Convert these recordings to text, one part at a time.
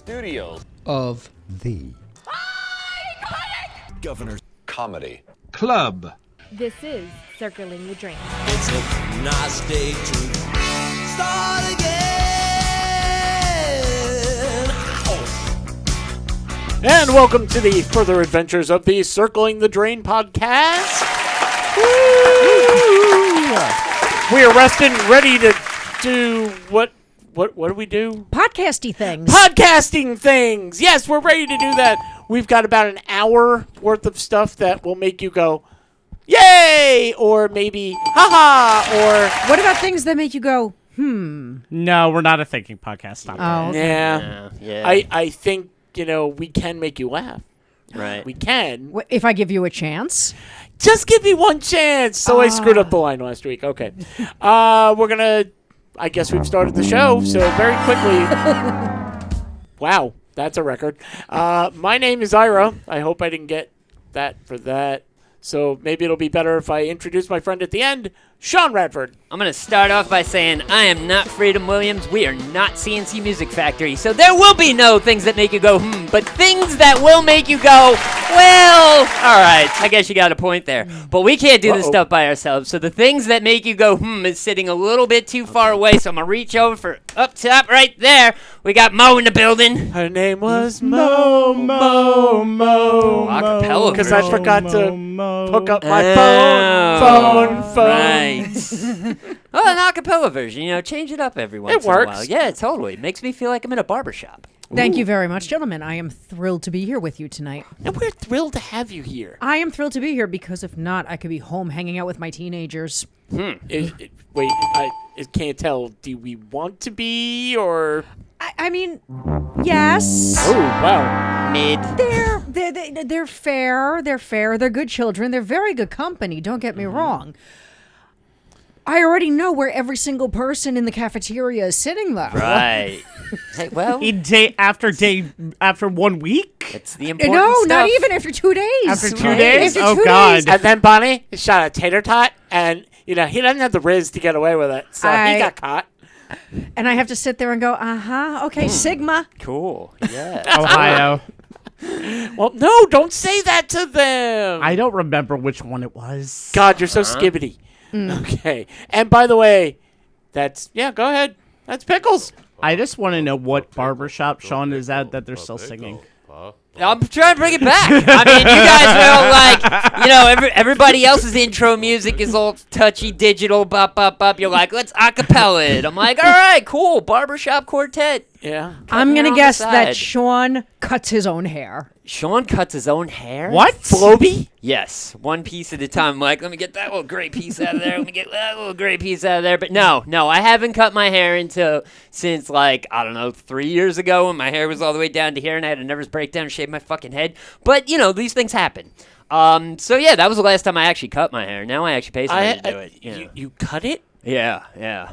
studios of the Governor's Comedy Club. This is Circling the Drain. It's a nice day to start again. And welcome to the further adventures of the Circling the Drain podcast. We are resting, ready to do what do we do? Podcasty things. Podcasting things. Yes, we're ready to do that. We've got about an hour worth of stuff that will make you go, yay, or maybe, haha, or... What about things that make you go, No, we're not a thinking podcast. Stop that. Oh, okay. Yeah. I think, we can make you laugh. Right. We can. If I give you a chance? Just give me one chance. So I screwed up the line last week. Okay. I guess we've started the show, so very quickly. Wow, that's a record. My name is Ira. I hope I didn't get that for that. So maybe it'll be better if I introduce my friend at the end, Sean Radford. I'm going to start off by saying I am not Freedom Williams. We are not CNC Music Factory. So there will be no things that make you go, but things that will make you go, well, all right, I guess you got a point there. But we can't do this stuff by ourselves. So the things that make you go, is sitting a little bit too far away. So I'm going to reach over for up top right there. We got Mo in the building. Her name was Mo. Acapella Because I version. forgot to hook up my phone. Right. Well, an acapella version, change it up every once in a while. works. Yeah, totally. It makes me feel like I'm in a barbershop. Thank you very much, gentlemen. I am thrilled to be here with you tonight. And we're thrilled to have you here. I am thrilled to be here because if not, I could be home hanging out with my teenagers. Wait, I can't tell. Do we want to be, or... I mean, yes. Oh, wow. Mid. They're fair. They're fair. They're good children. They're very good company. Don't get me wrong. I already know where every single person in the cafeteria is sitting, though. Right. Hey, well, After 1 week? it's the important No, stuff. not even after 2 days. After 2 Right. days? After Oh, 2 God. days. And then Bonnie shot a tater tot, and, he doesn't have the riz to get away with it, so he got caught. And I have to sit there and go, okay, Sigma. Cool. Yeah. Ohio. Well, no, don't say that to them. I don't remember which one it was. God, you're so skibbity. Okay. And by the way, go ahead. That's Pickles. I just want to know what barbershop Sean is at that they're still singing. I'm trying to bring it back. I mean, you guys are like, everybody else's intro music is all touchy, digital, bop, bop, bop. You're like, let's acapella it. I'm like, all right, cool, barbershop quartet. Yeah. I'm going on to the guess side. that Sean cuts his own hair. Sean cuts his own hair? What? Floby? Yes, one piece at a time. I'm like, let me get that little gray piece out of there. Let me get that little gray piece out of there. But no, I haven't cut my hair since 3 years ago when my hair was all the way down to here and I had a nervous breakdown and shaved my fucking head. But, these things happen. So yeah, that was the last time I actually cut my hair. Now I actually pay somebody to do it. You cut it? Yeah.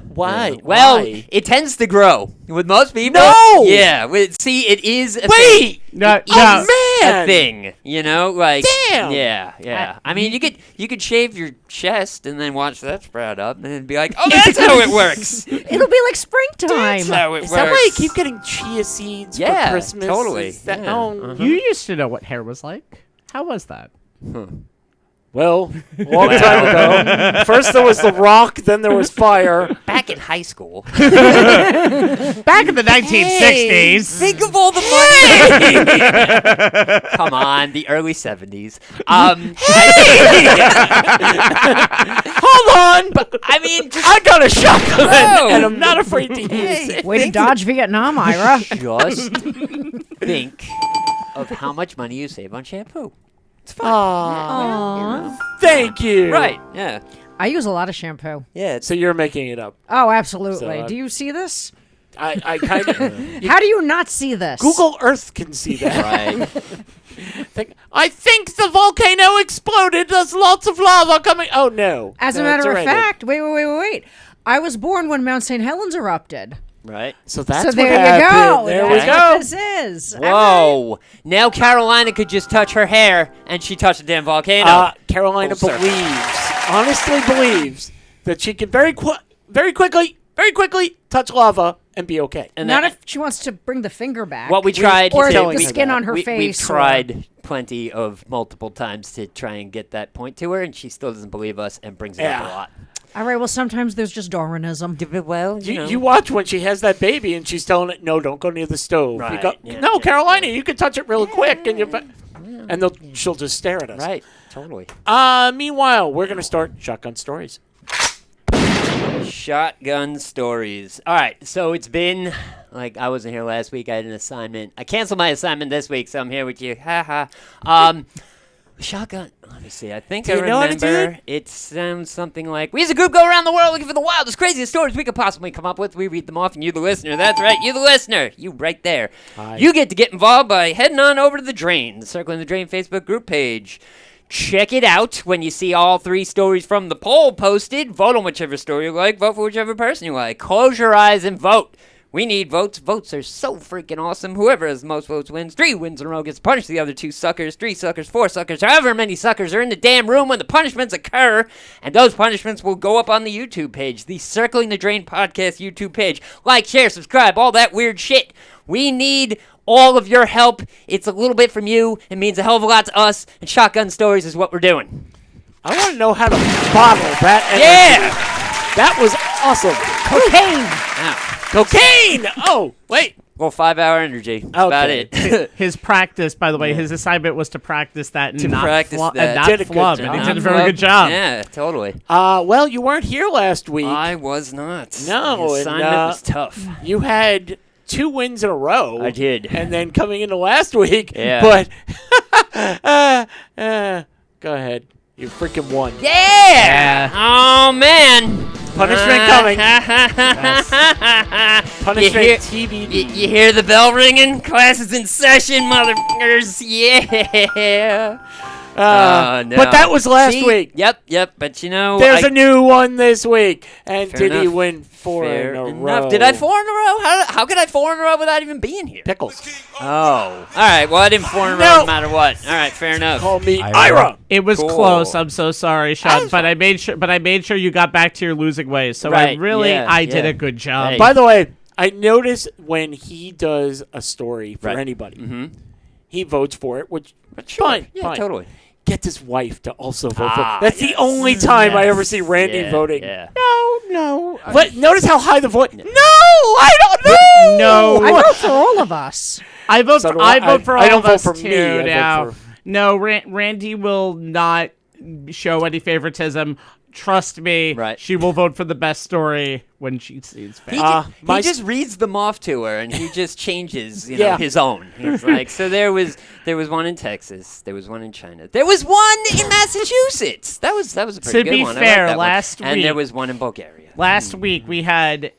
Why? Yeah. Well, Why? it tends to grow with most people. No! Yeah. See, it is a Wait! thing. No, Man! A thing, Damn! Yeah. I mean, you could shave your chest and then watch that sprout up and then be like, oh, that's how it works. It'll be like springtime. That's how it Is works. that why you keep getting chia seeds for Christmas? Totally. Is that- Yeah. oh. You used to know what hair was like. How was that? Well, a long time ago. First there was The Rock, then there was fire. Back in high school. Back in the 1960s. Think of all the money. Come on, the early 70s. Hold on! But I mean, just I got a shotgun, Whoa. and I'm not afraid to use it. Way to dodge Vietnam, Ira. just think of how much money you save on shampoo. It's fine. Aww. Thank you. Right, yeah. I use a lot of shampoo. Yeah, So you're making it up. Oh, absolutely. So, Do you see this? I kind of... How do you not see this? Google Earth can see that. right. I think the volcano exploded. There's lots of lava coming. Oh, no. As a No, it's matter of already- fact, wait. I was born when Mount St. Helens erupted. Right. So that's So what there you happened. go. There That's we what go. this is. Whoa. Now Carolina could just touch her hair and she touched the damn volcano. Carolina Full circle. honestly believes, that she can very quickly touch lava and be okay. And Not that- if she wants to bring the finger back. What we tried or telling the her skin that. on her We've face. or- tried plenty of multiple times to try and get that point to her, and she still doesn't believe us and brings it up a Yeah. lot. All right. Well, sometimes there's just Darwinism. Well, You watch when she has that baby and she's telling it, no, don't go near the stove. Right, You go, yeah, no, yeah, Carolina, you can touch it real quick. And she'll just stare at us. right, totally. Meanwhile, we're going to start Shotgun Stories. Shotgun stories. All right, so it's been like I wasn't here last week. I had an assignment. I canceled my assignment this week, so I'm here with you. Ha ha. Shotgun. Let me see. I think I you know how to do remember. It sounds something like we as a group go around the world looking for the wildest, craziest stories we could possibly come up with. We read them off, and you, the listener. That's right, you, the listener. You right there. Hi. You get to get involved by heading on over to the Drain, the Circling the Drain Facebook group page. Check it out when you see all 3 stories from the poll posted. Vote on whichever story you like. Vote for whichever person you like. Close your eyes and vote. We need votes. Votes are so freaking awesome. Whoever has the most votes wins. 3 wins in a row gets punished. The other 2 suckers, 3 suckers, 4 suckers, however many suckers are in the damn room when the punishments occur. And those punishments will go up on the YouTube page, the Circling the Drain podcast YouTube page. Like, share, subscribe, all that weird shit. We need all of your help. It's a little bit from you. It means a hell of a lot to us. And Shotgun Stories is what we're doing. I want to know how to bottle that energy. Yeah! That was awesome. Cocaine. Ow. Cocaine! Oh, wait. Well, 5-hour energy. That's about Okay. it. His practice, by the way, his assignment was to practice that and To not, practice that. and not Did a good flub, job. and he Not did a very good job. Yeah, totally. Well, you weren't here last week. I was not. No, The and, assignment was tough. You had 2 wins in a row. I did. And then coming into last week. Yeah. But, go ahead. You freaking won. Yeah! Oh, man. Punishment coming. Punishment hear- TBD. You hear the bell ringing? Class is in session, motherfuckers. Yeah. No. But that was last See? week. Yep. But you know, There's a new one this week. And Fair did he enough. win 4 Fair in a enough. row? Did I 4 in a row? How could I 4 in a row without even being here? Pickles. Oh. All right. Well, I didn't 4 in a row No. no matter what. All right. Fair enough. Call me Ira. It was Cool. close. I'm so sorry, Sean, but I made sure you got back to your losing ways. So Right, I did yeah. a good job. Hey. By the way, I notice when he does a story for Right. anybody, Mm-hmm. he votes for it, which Sure. fine, Yeah, fine. totally. Gets his wife to also vote for it. Ah, That's the yes. only time I ever see Randy Yeah, voting. Yeah. No. But notice how high the voice. No, I don't know. No. I vote for all of us. I vote So for do I I. vote for I all don't of vote us for too me, I vote now. for- No, Randy will not show any favoritism. Trust me, Right. she will vote for the best story when she sees He, fit. my he just reads them off to her, and he just changes, Yeah. his own. He's like, so there was one in Texas, there was one in China, there was one in Massachusetts. That was a pretty To good be one. I like fair, that one. last and there week- was one in Bulgaria. Last week we had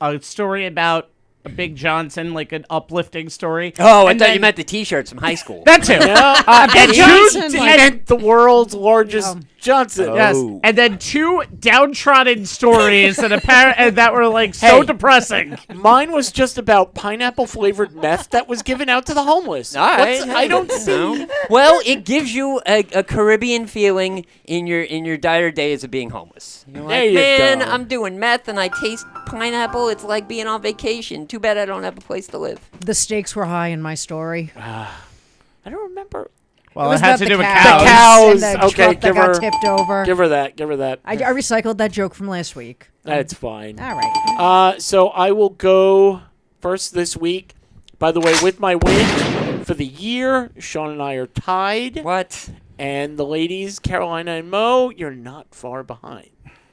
a story about a Big Johnson, like an uplifting story. Oh, I And thought then- you meant the T-shirts from high school. that too. and Big Johnson, he like- meant the world's largest Johnson. Yes, Oh. and then 2 downtrodden stories that were like so Hey. depressing. Mine was just about pineapple flavored meth that was given out to the homeless. All right, What's- I don't see. know. Well, it gives you a Caribbean feeling in your dire days of being homeless. You're like, There you man, go. I'm doing meth and I taste pineapple. It's like being on vacation. Too bad I don't have a place to live. The stakes were high in my story. I don't remember. Well, was it had about to the do with cows. cows. The cows. And the Okay, truck that give got her- tipped over. Give her that. Give her that. I recycled that joke from last week. That's fine. All right. So I will go first this week. By the way, with my win for the year, Sean and I are tied. What? And the ladies, Carolina and Mo, you're not far behind.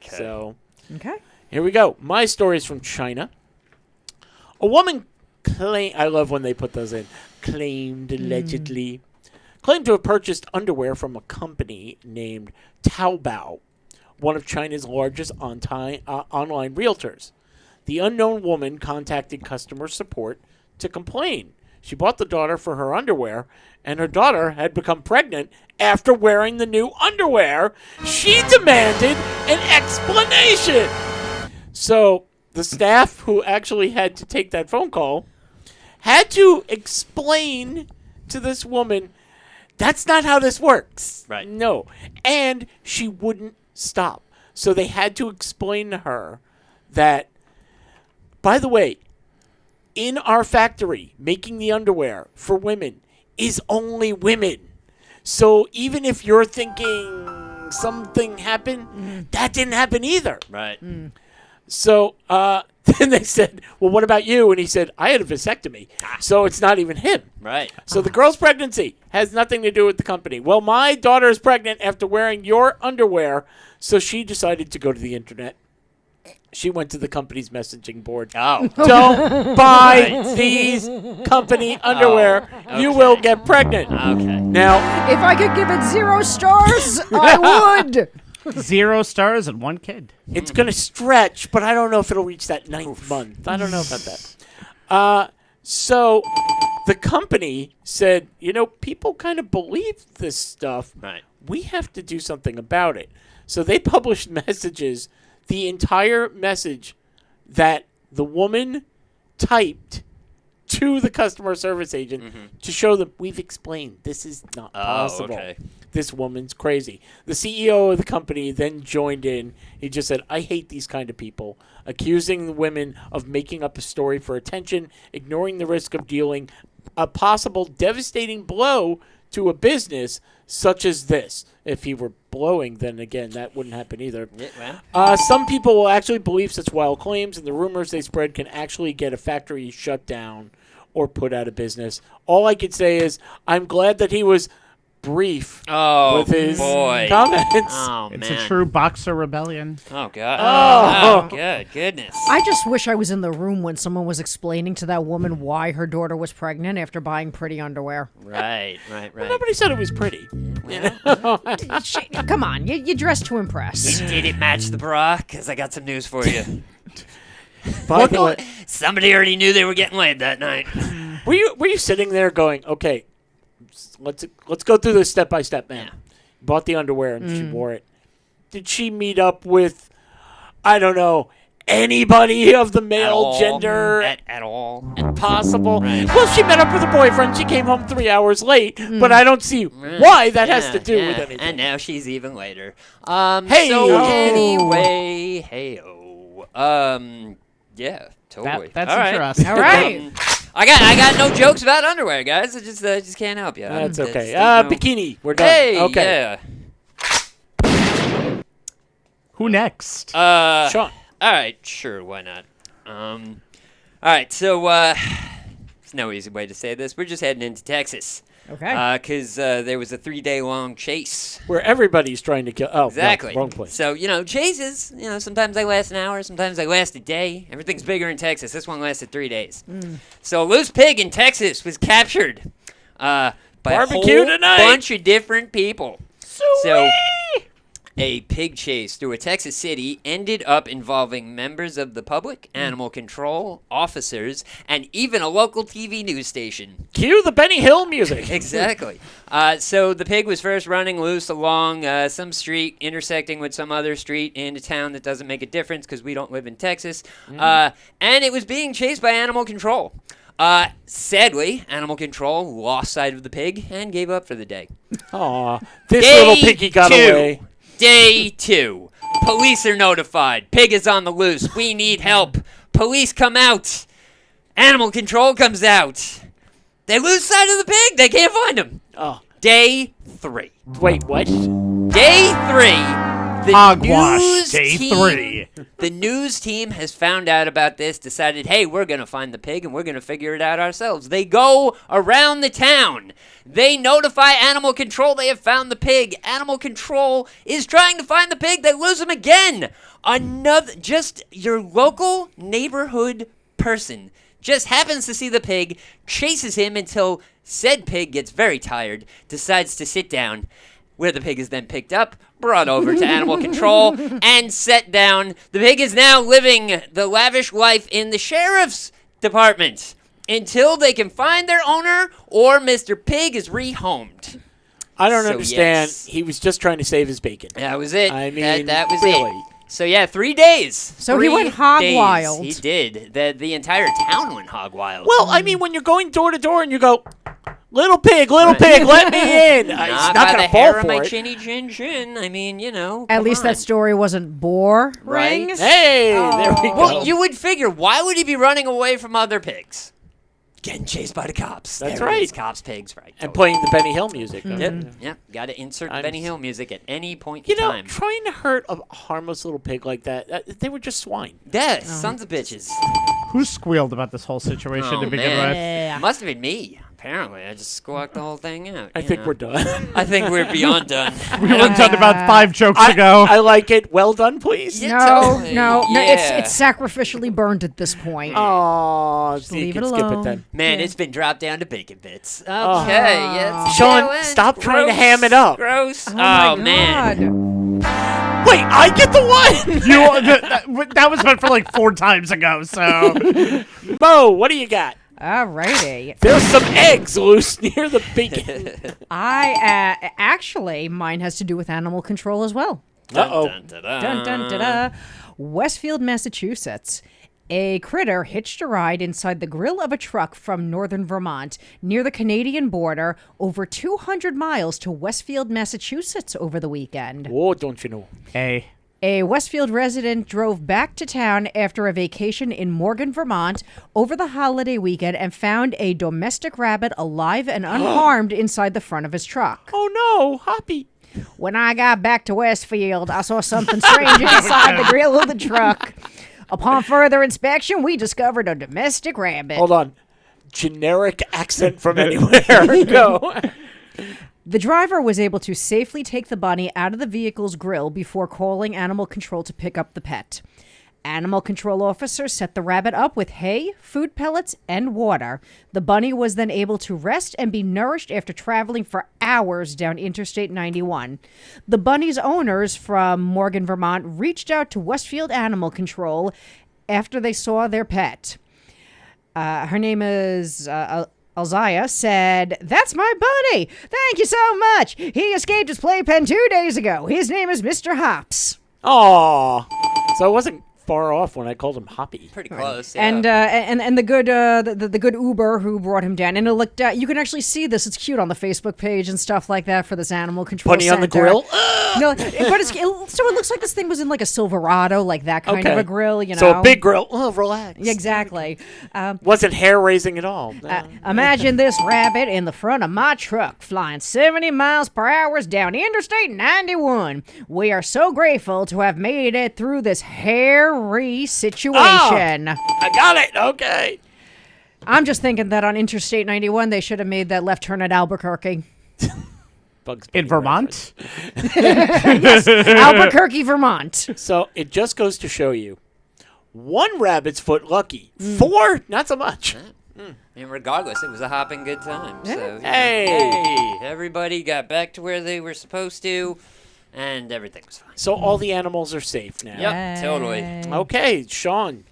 So Okay. here we go. My story is from China. A woman I love when they put those in. Claimed, allegedly. Claimed to have purchased underwear from a company named Taobao, one of China's largest online realtors. The unknown woman contacted customer support to complain. She bought the daughter for her underwear, and her daughter had become pregnant after wearing the new underwear. She demanded an explanation. So the staff who actually had to take that phone call had to explain to this woman, that's not how this works. Right. No. And she wouldn't stop. So they had to explain to her that, by the way, in our factory making the underwear for women is only women. So even if you're thinking something happened, that didn't happen either. Right. So then they said, well, what about you? And he said, I had a vasectomy. So it's not even him. Right. So the girl's pregnancy has nothing to do with the company. Well, my daughter is pregnant after wearing your underwear, so she decided to go to the internet. She went to the company's messaging board. Oh. Don't buy these company underwear. You will get pregnant. Okay. Now, If I could give it 0 stars, I would. 0 stars and 1 kid. it's going to stretch, but I don't know if it'll reach that 9th month. I don't know about that. So the company said, people kind of believe this stuff. Right. We have to do something about it. So they published messages, the entire message that the woman typed to the customer service agent to show them, we've explained this is not possible. Okay. This woman's crazy. The CEO of the company then joined in. He just said, I hate these kind of people, accusing the women of making up a story for attention, ignoring the risk of dealing a possible devastating blow to a business such as this. If he were blowing, then again, that wouldn't happen either. Yeah, well. Some people will actually believe such wild claims, and the rumors they spread can actually get a factory shut down or put out of business. All I could say is I'm glad that he was brief with his comments. Oh, It's man. a true boxer rebellion. Oh, God. Oh. Good goodness. I just wish I was in the room when someone was explaining to that woman why her daughter was pregnant after buying pretty underwear. Right. Nobody said it was pretty. Come on, you dress to impress. Did it match the bra? Because I got some news for you. By the way, Somebody already knew they were getting laid that night. were you sitting there going, okay, let's go through this step by step, man. Yeah. Bought the underwear and she wore it. Did she meet up with, I don't know, anybody of the male gender At all. possible? Right. Well, she met up with a boyfriend. She came home 3 hours late, but I don't see why that has to do with anything. And now she's even later. Hey-o. So anyway, hey-o. Yeah, totally. That's All right. interesting. All right. I got no jokes about underwear, guys. I just can't help you. That's okay. There's no- Bikini. We're done. Hey, okay. Who next? Yeah. Sean. All right, sure, why not? All right, so there's no easy way to say this. We're just heading into Texas. Okay. Because there was a 3-day-long chase. Where everybody's trying to kill. Oh, Exactly. No, wrong place. So, chases, sometimes they last an hour, sometimes they last a day. Everything's bigger in Texas. This one lasted 3 days. So a loose pig in Texas was captured by Barbecue a whole tonight. bunch of different people. So a pig chase through a Texas city ended up involving members of the public, animal control, officers, and even a local TV news station. Cue the Benny Hill music. Exactly. So the pig was first running loose along some street, intersecting with some other street in a town that doesn't make a difference because we don't live in Texas. And it was being chased by animal control. Sadly, animal control lost sight of the pig and gave up for the day. Aw, this Day little piggy got 2. away. Day 2. Police are notified. Pig is on the loose. We need help. Police come out. Animal control comes out. They lose sight of the pig. They can't find him. Oh, Day 3. wait, what? Day 3. The Hogwash. news Day team- 3. The news team has found out about this, decided, hey, we're going to find the pig and we're going to figure it out ourselves. They go around the town. They notify animal control they have found the pig. Animal control is trying to find the pig. They lose him again. Just your local neighborhood person just happens to see the pig, chases him until said pig gets very tired, decides to sit down, where the pig is then picked up, brought over to animal control, and set down. The pig is now living the lavish life in the sheriff's department until they can find their owner or Mr. Pig is rehomed. I don't So, understand. yes. He was just trying to save his bacon. That was it. I mean, that was really. it. So yeah, 3 days. So he 3 went hog days. wild. He did. The entire town went hog wild. Well, I mean, when you're going door to door and you go, Little pig, let me in. He's Not not by going the to fall hair of for my it. chinny chin chin. I mean, At least that story wasn't boring. Right. Hey, there we go. Well, you would figure, why would he be running away from other pigs? Getting chased by the cops. That's There it right. is, cops, pigs, right. And totally. playing the Benny Hill music. Yep. Got to insert I'm Benny s- Hill music at any point You in know, time. trying to hurt a harmless little pig like that, they were just swine. Yeah, sons of bitches. Who squealed about this whole situation Oh, to begin man. with? Yeah. Must have been me. Apparently, I just squawked the whole thing out. I you think know. we're done. I think we're beyond done. We were done about 5 jokes I, ago. I like it. Well done, please. Yeah. No, Totally. no, Yeah. it's sacrificially burned at this point. Oh, so you leave can it skip it alone. then. Man, Yeah. it's been dropped down to bacon bits. Okay, Oh. yeah. it's Sean, going. stop trying to Gross, ham it up. Gross. Oh, my man. God. Wait, I get the one. That was meant for like 4 times ago, so. Mo, what do you got? Alrighty. There's some eggs loose near the bacon. Actually, mine has to do with animal control as well. Uh-oh. Dun, dun, dun, Dun, dun, dun, dun. Westfield, Massachusetts. A critter hitched a ride inside the grill of a truck from northern Vermont near the Canadian border over 200 miles to Westfield, Massachusetts over the weekend. Oh, don't you know? Hey. A Westfield resident drove back to town after a vacation in Morgan, Vermont over the holiday weekend and found a domestic rabbit alive and unharmed inside the front of his truck. Oh, no. Hoppy. When I got back to Westfield, I saw something strange inside the grill of the truck. Upon further inspection, we discovered a domestic rabbit. Hold on. Generic accent from anywhere. Go. The driver was able to safely take the bunny out of the vehicle's grill before calling animal control to pick up the pet. Animal control officers set the rabbit up with hay, food pellets, and water. The bunny was then able to rest and be nourished after traveling for hours down Interstate 91. The bunny's owners from Morgan, Vermont, reached out to Westfield Animal Control after they saw their pet. Her name is Alzaya, said, "That's my bunny. Thank you so much. He escaped his playpen 2 days ago. His name is Mr. Hops." Aw. So I wasn't far off when I called him Hoppy. Pretty close. Yeah. And the good the good Uber who brought him down, and it looked you can actually see this. It's cute on the Facebook page and stuff like that for this animal control Bunny on the center. grill? No, but so it looks like this thing was in like a Silverado, like that kind of a grill, you know. So a big grill. Oh, relax. Yeah, exactly. Wasn't hair raising at all. Imagine this rabbit in the front of my truck flying 70 miles per hour down Interstate 91. We are so grateful to have made it through this hairy situation. I got it. Okay. I'm just thinking that on Interstate 91, they should have made that left turn at Albuquerque. Bugs In Bunny Vermont? Albuquerque, Vermont. So it just goes to show you, one rabbit's foot lucky, 4 not so much. And regardless, it was a hopping good time. So, you know, Hey. hey, everybody got back to where they were supposed to, and everything was fine. So all the animals are safe now. Yep, totally. Okay, Sean.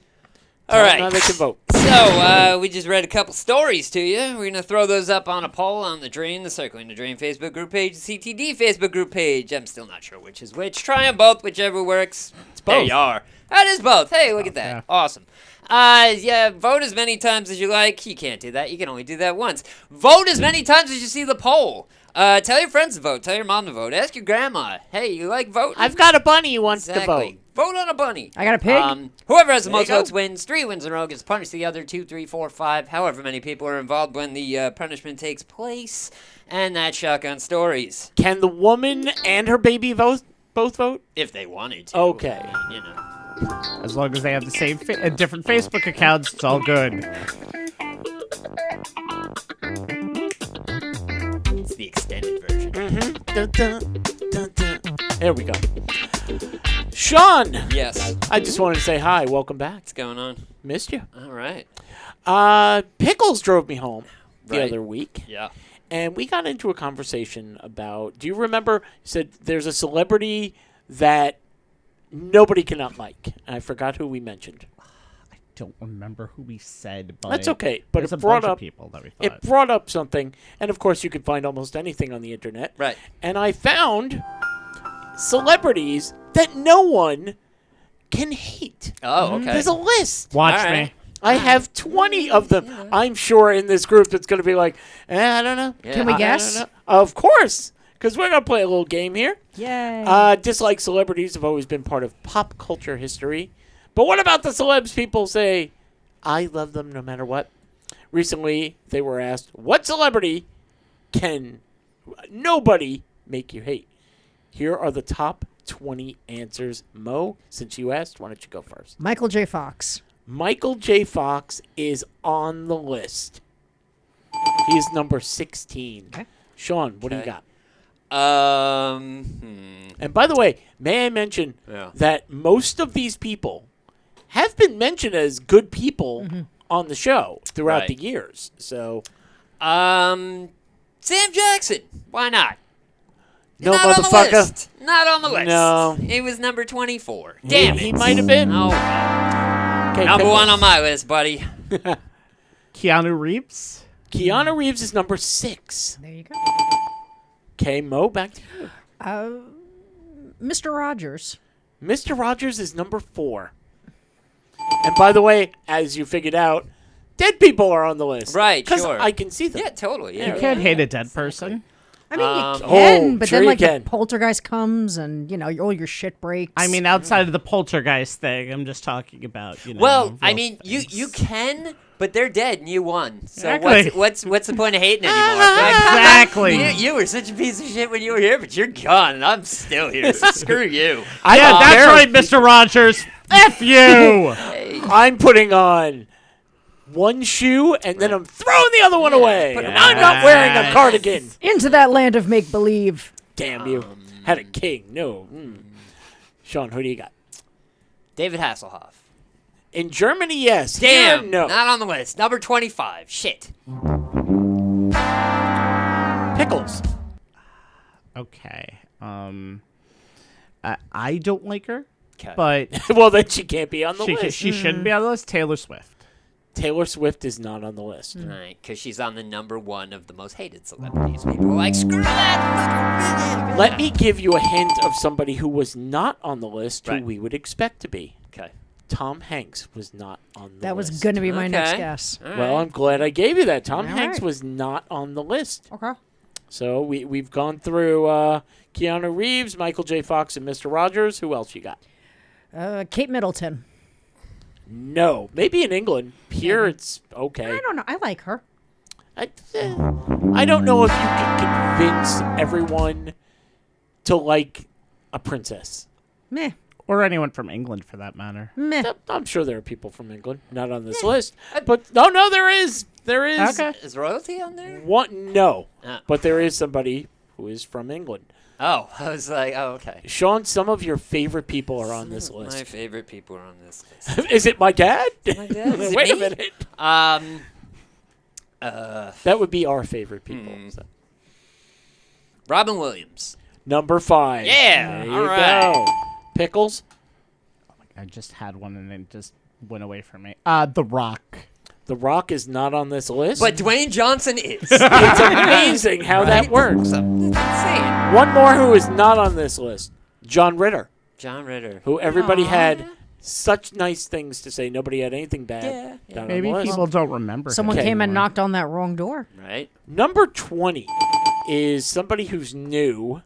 All tell them right. how they can vote. So, we just read a couple stories to you. We're going to throw those up on a poll on the Circling the Drain Facebook group page, the CTD Facebook group page. I'm still not sure which is which. Try them both, whichever works. It's both. There you are. That is both. Hey, look at that. yeah. Awesome. Yeah, vote as many times as you like. You can't do that. You can only do that once. Vote as many times as you see the poll. Tell your friends to vote. Tell your mom to vote. Ask your grandma. Hey, you like voting? I've got a bunny who wants to Exactly. vote. Vote on a bunny. I got a pig. Whoever has the There you most go. votes wins. 3 wins in a row gets punished. The other 2, 3, 4, 5, however many people are involved when the punishment takes place. And that's Shotgun Stories. Can the woman and her baby both vote? If they wanted to. Okay. You know. As long as they have the same different Facebook accounts, it's all good. It's the extended version. Dun, dun, dun, dun. There we go. Sean, Yes. I just wanted to say hi. Welcome back. What's going on? Missed you. All right. Pickles drove me home the Right. other week. Yeah. And we got into a conversation about, do you remember, you said there's a celebrity that nobody cannot like. And I forgot who we mentioned. Don't remember who we said, but That's okay, but there's it a brought bunch up of people that we thought. It brought up something, and of course you can find almost anything on the internet. Right. And I found celebrities that no one can hate. Oh, okay. There's a list. Watch All me. right. I have 20 of them. I'm sure in this group that's going to be like, I don't know. Yeah. Can we I guess? don't know. Of course, because we're going to play a little game here. Yay. Disliked celebrities have always been part of pop culture history. But what about the celebs people say, I love them no matter what? Recently, they were asked, what celebrity can nobody make you hate? Here are the top 20 answers. Mo, since you asked, why don't you go first? Michael J. Fox. Michael J. Fox is on the list. He is number 16. Okay. Sean, what do you Okay. got? And by the way, may I mention Yeah. that most of these people have been mentioned as good people on the show throughout Right. the years. So, Sam Jackson. Why not? no, Not on the motherfucker. list. Not on the list. No. He was number 24. Damn He it. might have been. Oh, Okay, number Pickles. one on my list, buddy. Keanu Reeves. Keanu Reeves is number 6. There you go. Okay, Mo, back to you. Mr. Rogers. Mr. Rogers is number 4. And by the way, as you figured out, dead people are on the list. Right, Because sure. I can see them. Yeah, totally. Yeah. You can't hate a dead person. I mean, Um, you can, oh, but sure then you like can. the poltergeist comes and all your shit breaks. I mean, outside of the poltergeist thing, I'm just talking about, Well, I real mean, things. you can, but they're dead and you won. So Exactly. what's the point of hating anymore? Like, Exactly. you were such a piece of shit when you were here, but you're gone and I'm still here. So screw you. I Yeah, don't that's care. right, Mr. Rogers. F you. I'm putting on one shoe and then I'm throwing the other one away. put 'em And I'm not wearing a Yes. cardigan. into that land of make believe. Damn you. Had a king. No. Sean, who do you got? David Hasselhoff. In Germany, yes. Damn, Here, no. not on the list. Number 25. Shit. Pickles. Okay. I don't like her, 'Kay. but Well, then she can't be on the she list. shouldn't be on the list. Taylor Swift. Taylor Swift is not on the list. Right, because she's on the number one of the most hated celebrities. People are like, screw that. Let me give you a hint of somebody who was not on the list Right. who we would expect to be. Okay. Tom Hanks was not on the That list. was going to be my next Okay. guess. Well, I'm glad I gave you that. Tom All Hanks right. was not on the list. Okay. So we've gone through Keanu Reeves, Michael J. Fox, and Mr. Rogers. Who else you got? Kate Middleton. No. Maybe in England. Here it's okay. I don't know. I like her. I don't know if you can convince everyone to like a princess. Meh. Or anyone from England, for that matter. Meh. I'm sure there are people from England not on this list, but no, there is. There is Okay. Is royalty on there? one. No, Ah. but there is somebody who is from England. Oh, I was like, oh, okay. Sean, some of your favorite people are on this My list. favorite people are on this list. Is it my dad? My dad? Is it Wait a me? minute. That would be our favorite people. So. Robin Williams. Number 5. Yeah, There you all right. go. Pickles. I just had one and it just went away from me. The Rock. The Rock is not on this list. But Dwayne Johnson is. it's amazing how that Right? works. So, it's insane. One more who is not on this list. John Ritter, John Ritter. who everybody had such nice things to say. Nobody had anything bad. Yeah, down on Maybe the list. people don't remember. Someone him came and anymore. knocked on that wrong door. Right? Number 20 is somebody who's new.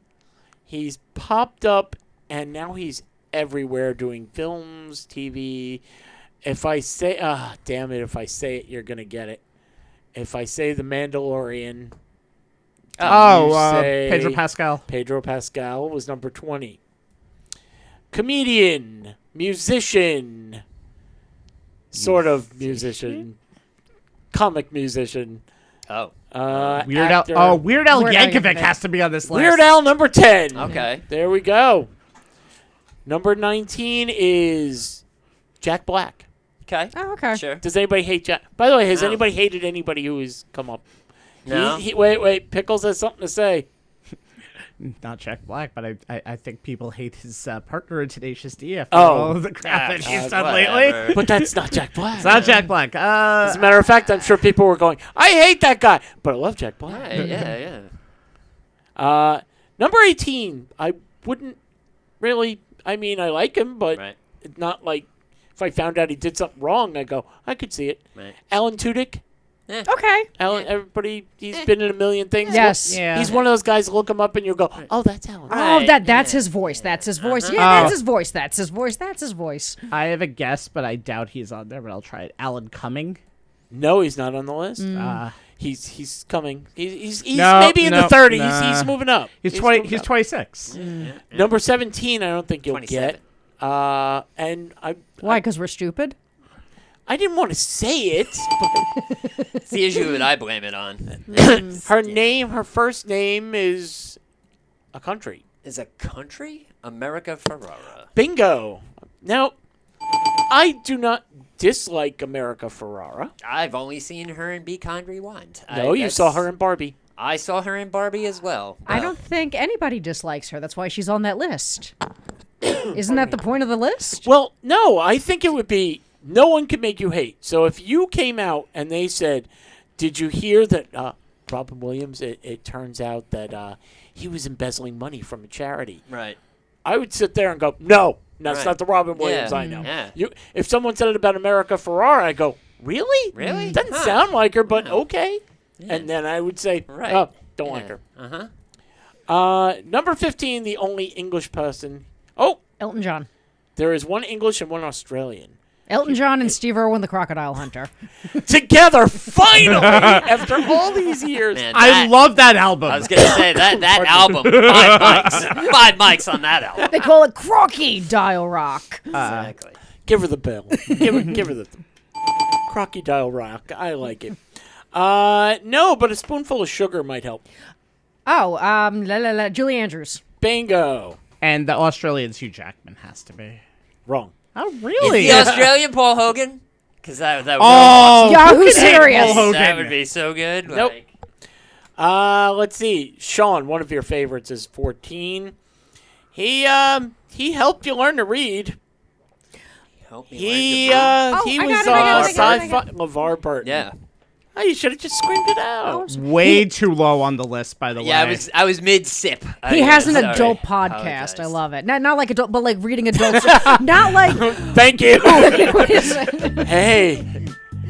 He's popped up, and now he's everywhere doing films, TV. If I say, damn it, if I say it, you're going to get it. If I say The Mandalorian, Oh, you say Pedro Pascal. Pedro Pascal was number 20. Comedian, musician, sort of musician, comic musician. Oh. Weird Al. actor. Oh, Weird Al Weird Al Yankovic Yankovic. has to be on this list. Weird Al, number 10. Okay. There we go. Number 19 is Jack Black. Okay. Oh, okay. Sure. Does anybody hate Jack? By the way, has No. anybody hated anybody who has come up? No. Wait. Pickles has something to say. Not Jack Black, but I think people hate his partner in Tenacious D after Oh. all of the crap that he's done lately. Whatever. But that's not Jack Black. It's not Jack Black. As a matter of fact, I'm sure people were going, I hate that guy, but I love Jack Black. Right, yeah. Number 18, I wouldn't really, I mean, I like him, but Right. not like If I found out he did something wrong, I go, I could see it. Right. Alan Tudyk. Okay. Alan, everybody, he's been in a million things. Yes. Yeah. He's one of those guys. Look him up, and you'll go, "Oh, that's Alan." Oh, Right, that's his voice. That's his voice. Yeah, Oh. that's his voice. That's his voice. That's his voice. I have a guess, but I doubt he's on there. But I'll try it. Alan Cumming. No, he's not on the list. He's coming. He's No, maybe in the no, 30s. nah. He's moving up. He's moving 20. He's up. 26. Number 17. I don't think you'll 27. get. And Why? Because we're stupid. I didn't want to say it. It's the issue that I blame it on. Her first name is a country. Is a country America Ferrara. Bingo. Now, I do not dislike America Ferrara. I've only seen her in Be Kind Rewind. No, you saw her in Barbie. I saw her in Barbie as well. I don't think anybody dislikes her. That's why she's on that list. Isn't that the point of the list? Well, no, I think it would be no one can make you hate. So if you came out and they said, did you hear that Robin Williams, it turns out that he was embezzling money from a charity. Right. I would sit there and go, no, that's Right. not the Robin Williams Yeah. I know. Yeah. If someone said it about America Ferrara, I go, really? Really? Doesn't Huh. sound like her, but okay. And then I would say, Right. oh, don't like Yeah. her. Uh-huh. Number 15, the only English person. Oh, Elton John. there is one English and one Australian. Elton John and Steve Irwin, the Crocodile Hunter. Together, finally, after all these years. Man, I that- love that album. I was gonna say that album. 5 mics on that album. They call it Crocodile Rock. Exactly. Give her the bell. give her the Crocodile Rock. I like it. No, but a spoonful of sugar might help. Oh, Julie Andrews. Bingo. And the Australian's Hugh Jackman has to be. Wrong. Oh, Is really? the Australian Paul Hogan? Because that would Oh, Yahoo who could hate Serious. Paul Hogan? that would be so good. Nope. Like, Let's see. Sean, one of your favorites is 14. He helped you learn to read. help me He learn to he I was got it, I got it, I sci-fi LeVar Burton. Yeah. Oh, you should have just screamed it out. Way too low on the list, by the way. Yeah, I was mid sip. He has an adult podcast. I love it. Not like adult, but like reading adults. Not like. Thank you. What is it? Hey,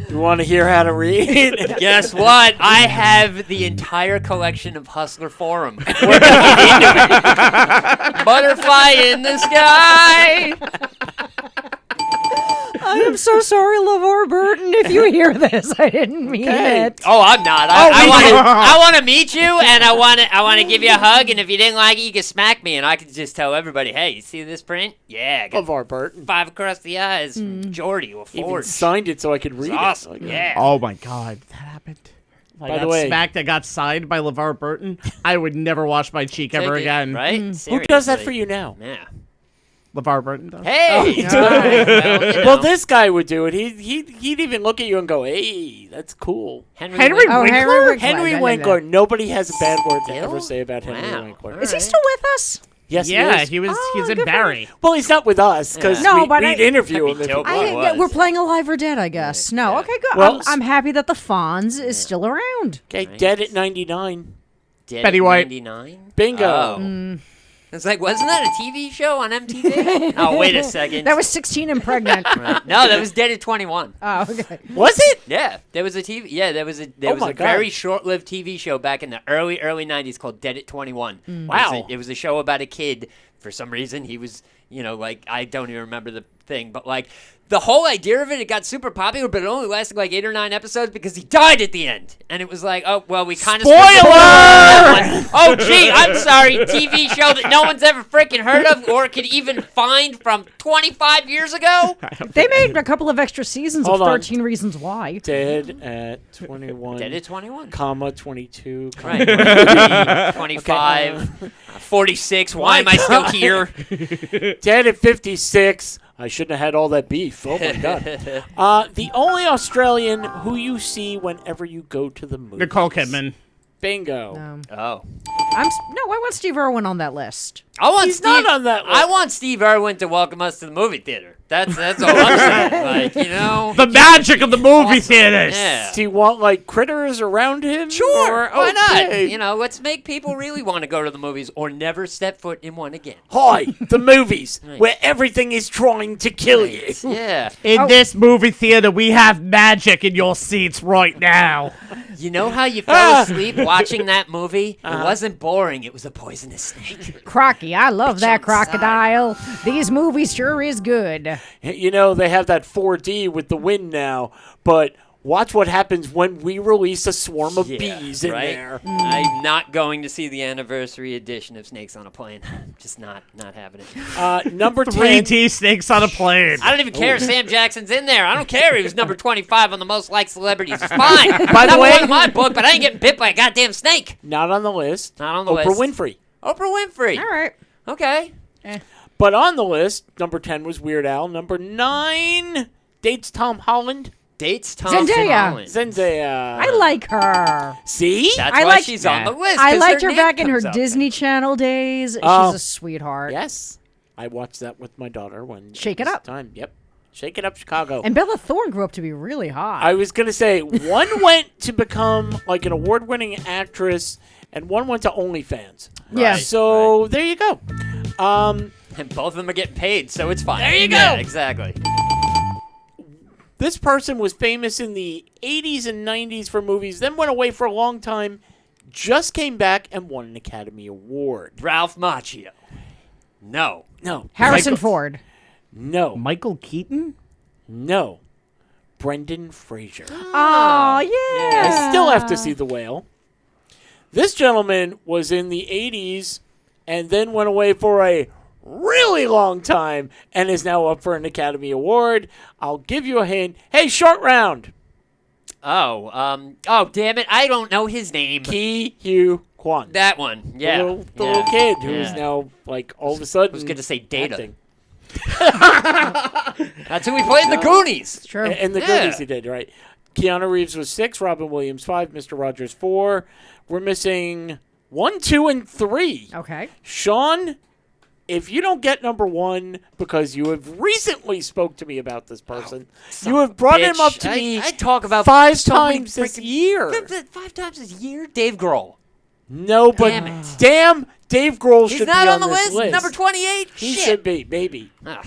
you want to hear how to read? Guess what? I have the entire collection of Hustler Forum. We're gonna get into it. Butterfly in the sky. I am so sorry, LeVar Burton, if you hear this. I didn't mean it. Oh, I'm not. I want to meet you, and I want to give you a hug. And if you didn't like it, you can smack me, and I can just tell everybody, "Hey, you see this print? Yeah, I got LeVar Burton. 5 across the eyes. Jordy will Even forge. signed it so I could read Awesome. it. Yeah. Oh, my God. That happened. By the way, smacked that got signed by LeVar Burton, I would never wash my cheek ever Take it, again. Right? who does that for you now? Yeah. LeVar Burton does. Hey. Well, Well, this guy would do it. He'd even look at you and go, "Hey, that's cool." Henry Henry Winkler? Oh, Winkler? Henry Winkler. Henry Yeah, Winkler. Nobody has a bad word to Still? ever say about Henry Wow. Winkler. Is he still with us? Yes, Yeah, he is. he's in good for Barry. Well, he's not with us because No, but we'd I- interview him. That'd If be he dope. was. It was. We're playing Alive or Dead, I guess. No, Yeah. okay, good. Well, I'm happy that the Fonz is still around. Okay, dead at 99. Dead Betty at White. 99? Bingo. Oh. It's like, wasn't that a TV show on MTV? Oh, wait a second. That was 16 and pregnant. Right. No, that was Dead at 21. Oh, okay. Was it? Yeah, there was a TV. Yeah, there was a my God. very short-lived TV show back in the early 90s called Dead at 21. Wow. It was a show about a kid. For some reason, he was, like, I don't even remember the thing, but like the whole idea of it got super popular, but it only lasted like 8 or 9 episodes because he died at the end, and it was like, oh well, we kind of Spoiler! Oh gee, I'm sorry, TV show that no one's ever freaking heard of or could even find from 25 years ago. They made a couple of extra seasons Hold of on. 13 Reasons Why. Dead at 21. Dead at 21. comma 22. Right. 25, 46. Why am I still here? Dead at 56. I shouldn't have had all that beef. Oh my god. The only Australian who you see whenever you go to the movies. Nicole Kidman. Bingo. Oh. I want Steve Irwin on that list. I want He's Steve, not on that list. I want Steve Irwin to welcome us to the movie theater. That's all I'm saying. Like, you know. The magic of the movie theaters. Yeah. Do you want like critters around him? Sure. Or, Why okay. not? You know, let's make people really want to go to the movies or never step foot in one again. Hi, the movies Right. where everything is trying to kill you. Yeah. In this movie theater, we have magic in your seats right now. You know how you fell asleep watching that movie? It wasn't boring. It was a poisonous snake. Crocky, I love that on the side. crocodile. These movies sure is good. You know, they have that 4D with the wind now, but watch what happens when we release a swarm of bees in right? there. I'm not going to see the anniversary edition of Snakes on a Plane. Just not having it. Number 10. 3D snakes on a plane. I don't even care if Sam Jackson's in there. I don't care if he was number 25 on the most liked celebrities. It's fine. By the Number way- one in my book, but I ain't getting bit by a goddamn snake. Not on the list. Not on the Oprah list. Winfrey. Oprah Winfrey. All right. Okay. But on the list, number 10 was Weird Al. Number 9 dates Tom Holland. Dates Tom Zendaya. Holland. Zendaya. I like her. See? That's I why like- she's on the list. I 'cause liked her name back in her comes up. Disney Channel days. Oh. She's a sweetheart. Yes. I watched that with my daughter when Shake It was Up. Time. Yep. Shake It Up Chicago. And Bella Thorne grew up to be really hot. I was going to say, one went to become like an award-winning actress, and one went to OnlyFans. Yeah. So there you go. And both of them are getting paid, so it's fine. There you Yeah, go. exactly. This person was famous in the 80s and 90s for movies, then went away for a long time, just came back and won an Academy Award. Ralph Macchio. No. No. Harrison Michael- Ford. No. Michael Keaton? No. Brendan Fraser. Oh, yeah. I still have to see The Whale. This gentleman was in the 80s and then went away for a really long time and is now up for an Academy Award. I'll give you a hint. Hey, short round. Oh, damn it. I don't know his name. Ki Hugh Kwan. That one. Yeah. The Yeah. little kid who is Yeah. now, like, all of a sudden. I was going to say Data. acting. That's who we played in the Goonies. True. And the Yeah. Goonies he did, right? Keanu Reeves was 6, Robin Williams 5, Mr. Rogers 4. We're missing 1, 2, and 3. Okay. Sean, if you don't get number 1 because you have recently spoke to me about this person, you have brought him up to me I talk about 5 so many times this freaking- year. 5 times this year? Dave Grohl. No, but Damn it. damn, Dave Grohl He's should not be on the this list? Number 28? He Shit. should be, maybe. Ah,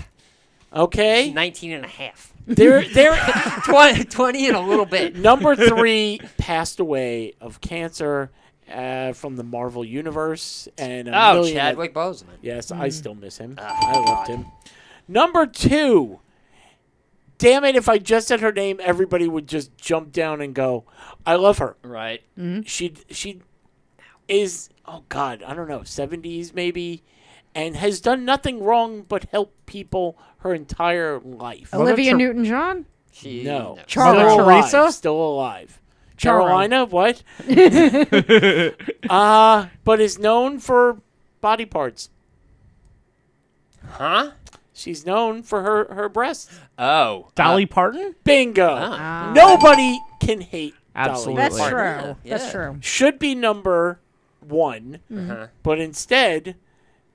Okay? 19 and a half. They're 20 and a little bit. number 3 passed away of cancer from the Marvel Universe. And a Oh, million Chadwick Boseman. Yes, I still miss him. I loved him. Number 2. Damn it, if I just said her name, everybody would just jump down and go, I love her. Right. She is, oh God, I don't know, 70s maybe, and has done nothing wrong but help people her entire life. Olivia Newton-John? She, No. Charlotte Still alive. Teresa? Still alive. Charlotte. Carolina? What? But is known for body parts. Huh? She's known for her breasts. Oh. Dolly Parton? Bingo. Ah. Nobody can hate Absolutely. Dolly That's Parton. true. Yeah. That's true. Should be number 1, Uh-huh. but instead,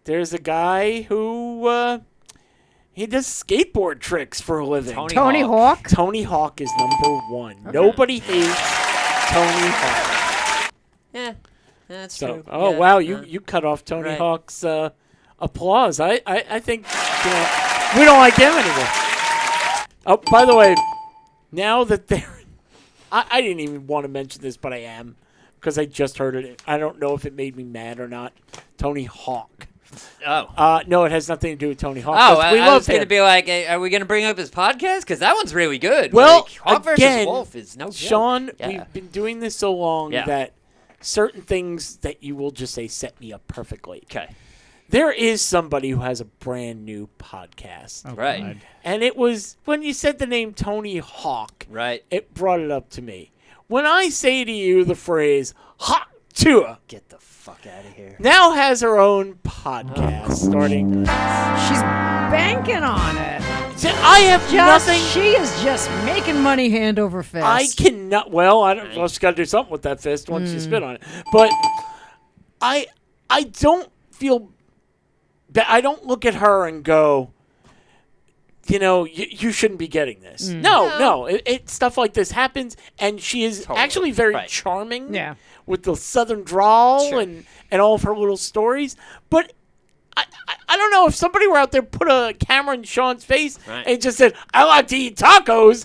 there's a guy who he does skateboard tricks for a living. Tony Hawk? Tony Hawk is number 1. Nobody hates Tony Hawk. Yeah. That's So, true. oh Yeah. wow, you cut off Tony Right. Hawk's applause. I think we don't like him anymore. Oh, by the way, now that they're, I didn't even want to mention this, but I am because I just heard it. I don't know if it made me mad or not. Tony Hawk. Oh. No, it has nothing to do with Tony Hawk. Oh, 'cause we I love was going to him. be like, are we going to bring up his podcast? Because that one's really good. Well, like, Hawk versus again, Wolf is no joke. Sean, Yeah. we've been doing this so long Yeah. that certain things that you will just say set me up perfectly. Okay. There is somebody who has a brand new podcast. Right. God. And it was when you said the name Tony Hawk, Right. it brought it up to me. When I say to you the phrase Hawk Tua Get the fuck out of here. now has her own podcast starting. She's banking on it. I have nothing. She is just making money hand over fist. I cannot. Well, I don't. Well, she's got to do something with that fist once you spit on it. But I don't feel. I don't look at her and go, you shouldn't be getting this. No. Stuff like this happens, and she is actually very charming. Yeah. With the southern drawl Sure. and all of her little stories, but. I don't know if somebody were out there put a camera in Sean's face and just said, "I like to eat tacos."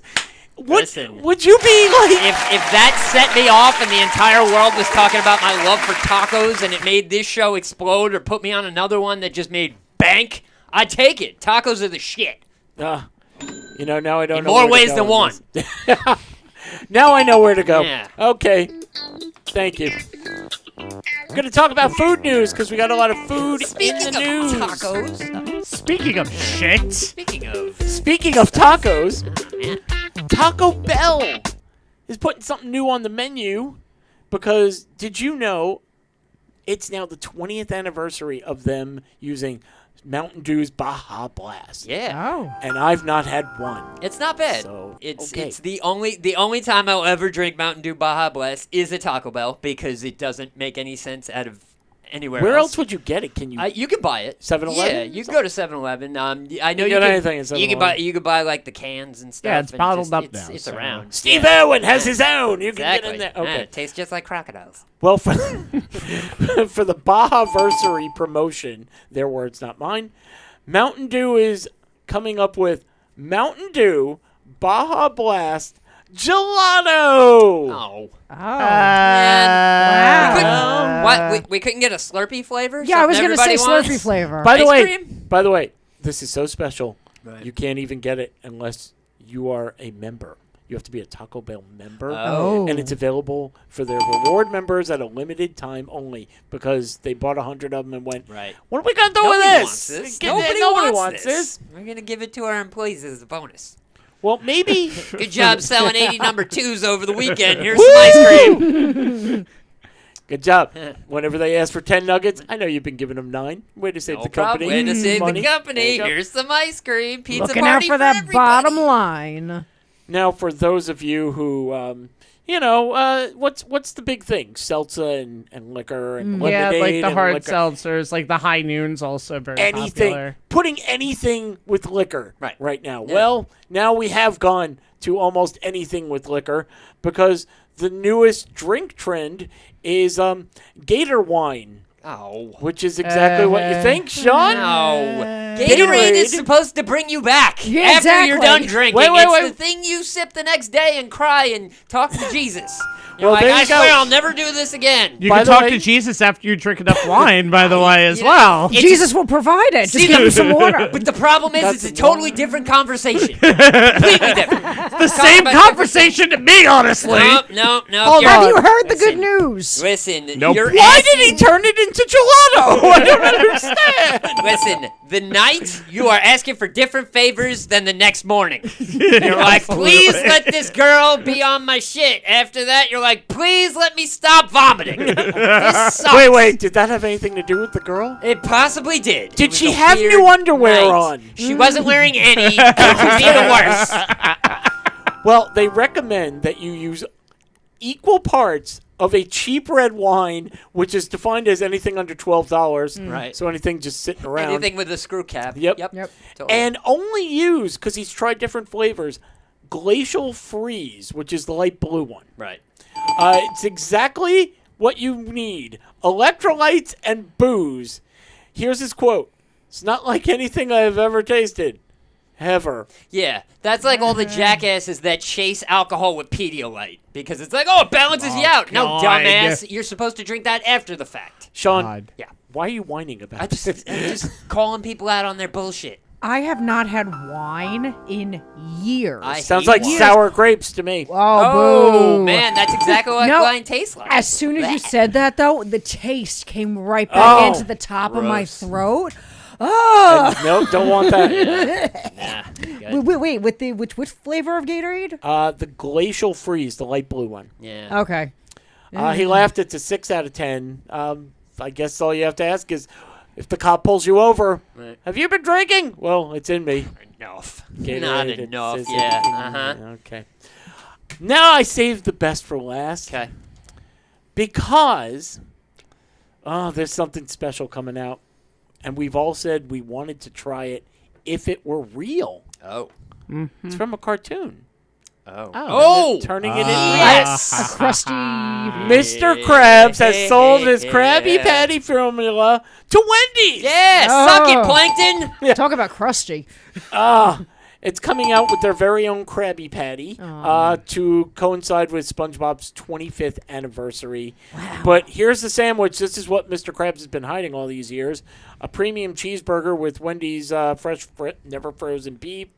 Listen. Would you be like? If that set me off and the entire world was talking about my love for tacos and it made this show explode or put me on another one that just made bank, I'd take it. Tacos are the shit. Now I don't know. In more where to ways go than with one. this. Now I know where to go. Yeah. Okay. Thank you. We're going to talk about food news because we got a lot of food in the news. Tacos. Speaking of shit. Speaking of tacos, man. Taco Bell is putting something new on the menu because did you know it's now the 20th anniversary of them using Mountain Dew's Baja Blast. Yeah. Oh. And I've not had one. It's not bad. So, it's okay. it's the only time I'll ever drink Mountain Dew Baja Blast is at Taco Bell because it doesn't make any sense out of anywhere Where else. else would you get it? Can you? You can buy it. 7-Eleven? Yeah, you can go to 7-Eleven. I know You you can can get anything at You can 7-Eleven. you can buy like the cans and stuff. Yeah, it's and bottled just- up it's, now, It's so- around. Steve Yeah. Irwin has his own. You can Exactly. get in there. Okay. It tastes just like crocodiles. Well, for the Baja-versary promotion, their words, not mine, Mountain Dew is coming up with Mountain Dew Baja Blast Gelato. Oh. Oh. Man. Wow. What? We couldn't get a Slurpee flavor? Yeah, I was going to say Slurpee flavor. By the Ice way, cream? this is so special. Right. You can't even get it unless you are a member. You have to be a Taco Bell member. Oh. And it's available for their reward members at a limited time only because they bought 100 of them and went, Right. what are we going to do Nobody with this? wants this. Get- Nobody wants this. We're going to give it to our employees as a bonus. Well, maybe. Good job selling 80 number 2s over the weekend. Here's some ice cream. Good job. Whenever they ask for 10 nuggets, I know you've been giving them 9. Way to save No the problem. company. Way to save money. the company. There you go. Here's some ice cream. Pizza Looking out party for that everybody. bottom line. Now, for those of you who, what's the big thing? Seltzer and liquor and Yeah, lemonade like the and hard liquor. seltzers, like the high noons, also very Anything. popular. Putting anything with liquor Right. now. Yeah. Well, now we have gone to almost anything with liquor because the newest drink trend is Gator wine, Oh. which is exactly what you think, Sean. No. Gatorade. Gatorade is supposed to bring you back Yeah, after you're exactly. done drinking. Wait. It's the thing you sip the next day and cry and talk to Jesus. You're Well, like, there you I go. swear I'll never do this again. You By can the talk way- to Jesus after you drink enough wine, by the way, as You know, well. it's- Jesus will provide it. Just See, give him some water. But the problem is, That's it's a totally different conversation. Completely different. The same about conversation to me, honestly. No. Hold you're- have you heard the Listen. good news? Listen, Nope. you're Why did he turn it into gelato? I don't understand. Listen, the night you are asking for different favors than the next morning. You're like, please let this girl be on my shit. After that, you're like, please let me stop vomiting. This sucks. Wait. Did that have anything to do with the girl? It possibly did. Did It was she a have weird new underwear night. on? She wasn't wearing any, which was even worse. Well, they recommend that you use equal parts of a cheap red wine, which is defined as anything under $12. Right. So anything just sitting around. Anything with a screw cap. Yep. Yep. Totally. And only use, because he's tried different flavors, Glacial Freeze, which is the light blue one. Right. It's exactly what you need. Electrolytes and booze. Here's his quote. It's not like anything I have ever tasted. Ever. Yeah, that's like all the jackasses that chase alcohol with Pedialyte because it's like, oh, it balances you out. No, God. dumbass, you're supposed to drink that after the fact. Sean, God. Yeah, why are you whining about I'm just calling people out on their bullshit. I have not had wine in years. Sounds hate like wine. sour grapes to me. Oh, boo. man, that's exactly what No. wine tastes like. As soon as you said that, though, the taste came right back Oh, into the top of my gross. throat. Oh! Nope, don't want that. Wait. With which flavor of Gatorade? The Glacial Freeze, the light blue one. Yeah. Okay. He laughed. It's a 6 out of 10. I guess all you have to ask is, if the cop pulls you over, Right. have you been drinking? Well, it's in me. Enough. Gatorade, Not it enough. says Yeah. it. Okay. Now I saved the best for last. Okay. Because, there's something special coming out. And we've all said we wanted to try it if it were real. Oh. It's from a cartoon. Oh. Oh. Turning it in. Yes. A crusty. Mr. Krabs has sold his Krabby Patty formula to Wendy's. Yeah, suck it, Plankton. Talk about crusty. It's coming out with their very own Krabby Patty to coincide with SpongeBob's 25th anniversary. Wow. But here's the sandwich. This is what Mr. Krabs has been hiding all these years. A premium cheeseburger with Wendy's fresh, never frozen beef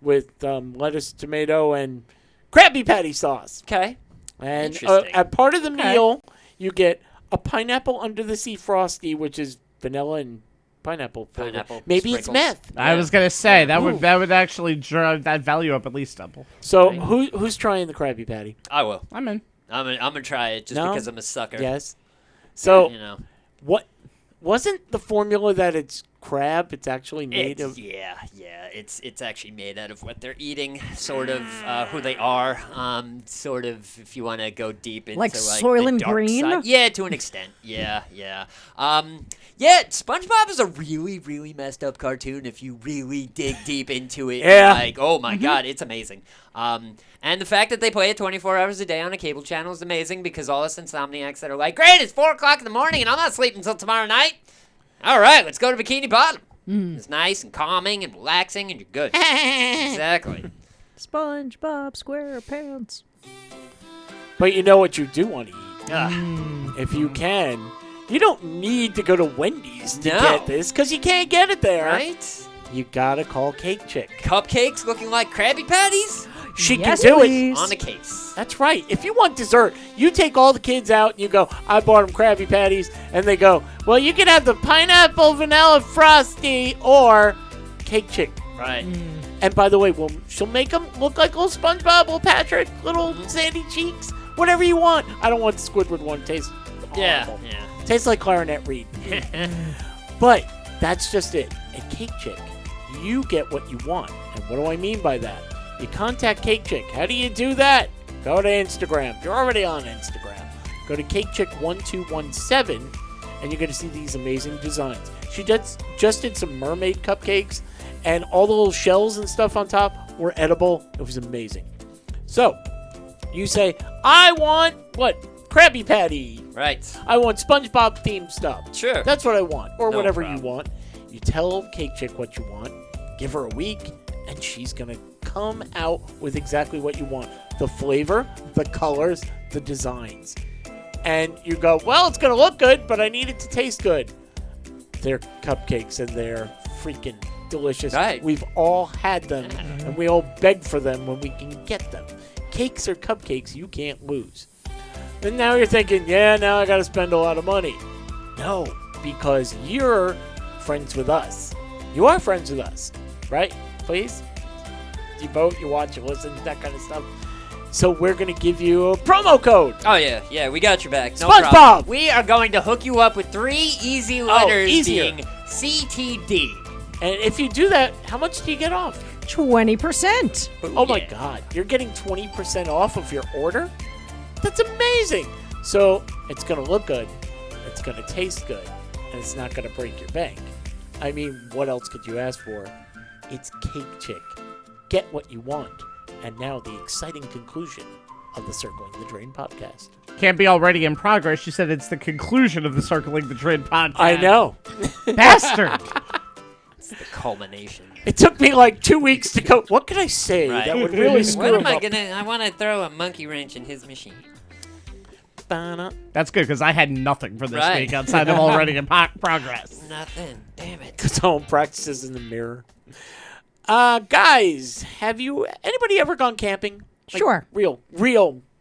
with lettuce, tomato, and Krabby Patty sauce. Okay. And Interesting. as part of the meal, you get a pineapple under the sea frosty, which is vanilla and pineapple flavor. Pineapple Maybe sprinkles. it's meth. I was gonna say that would actually drive that value up at least double. So who's trying the Krabby Patty? I will. I'm in. I'm gonna try it just No? because I'm a sucker. Yes. So You know. what wasn't the formula that it's crab? It's actually made of. Yeah. It's actually made out of what they're eating, sort of who they are. Sort of if you want to go deep into Like the Soylent dark Green? side. Yeah, to an extent. Yeah. Yeah, SpongeBob is a really, really messed up cartoon if you really dig deep into it. Yeah. Like, oh my God, it's amazing. And the fact that they play it 24 hours a day on a cable channel is amazing because all us insomniacs that are like, great, it's 4 o'clock in the morning and I'm not sleeping until tomorrow night. All right, let's go to Bikini Bottom. It's nice and calming and relaxing and you're good. Exactly. SpongeBob SquarePants. But you know what you do want to eat, Ugh. if you can. You don't need to go to Wendy's to No. get this because you can't get it there. Right? You gotta call Cake Chick. Cupcakes looking like Krabby Patties She Yes, can do please. it. on the case. That's right. If you want dessert, you take all the kids out and you go, I bought them Krabby Patties. And they go, well, you can have the pineapple vanilla frosty or Cake Chick. Right. And by the way, she'll make them look like little SpongeBob, little Patrick, little sandy cheeks, whatever you want. I don't want the Squidward one. Tastes horrible. Yeah. Tastes like clarinet reed. But that's just it. At Cake Chick, you get what you want. And what do I mean by that? You contact Cake Chick. How do you do that? Go to Instagram. You're already on Instagram. Go to CakeChick1217, and you're going to see these amazing designs. She just did some mermaid cupcakes, and all the little shells and stuff on top were edible. It was amazing. So, you say, I want, what? Krabby Patty. Right. I want SpongeBob themed stuff. Sure. That's what I want. Or No whatever problem. you want. You tell Cake Chick what you want. Give her a week. And she's going to come out with exactly what you want. The flavor, the colors, the designs. And you go, well, it's going to look good, but I need it to taste good. They're cupcakes and they're freaking delicious. Right. We've all had them. And we all beg for them when we can get them. Cakes are cupcakes you can't lose. And now you're thinking, yeah, now I got to spend a lot of money. No, because you're friends with us. You are friends with us, right? Please? You vote, you watch, you listen, that kind of stuff. So we're going to give you a promo code. Oh, yeah, we got your back. No SpongeBob! problem. We are going to hook you up with 3 easy letters easier. being CTD. And if you do that, how much do you get off? 20%. Oh my God, you're getting 20% off of your order? That's amazing. So it's going to look good, it's going to taste good, and it's not going to break your bank. I mean, what else could you ask for? It's Cake Chick. Get what you want. And now the exciting conclusion of the Circling the Drain podcast. Can't be already in progress. You said it's the conclusion of the Circling the Drain podcast. I know. Bastard. It's the culmination. It took me like 2 weeks to go, what could I say Right. that would really screw What am him I up? gonna? I want to throw a monkey wrench in his machine. Ba-na. That's good because I had nothing for this Right. week outside of already in progress. Nothing. Damn it. His own practices in the mirror. Guys, have anybody ever gone camping? Like, Sure. Real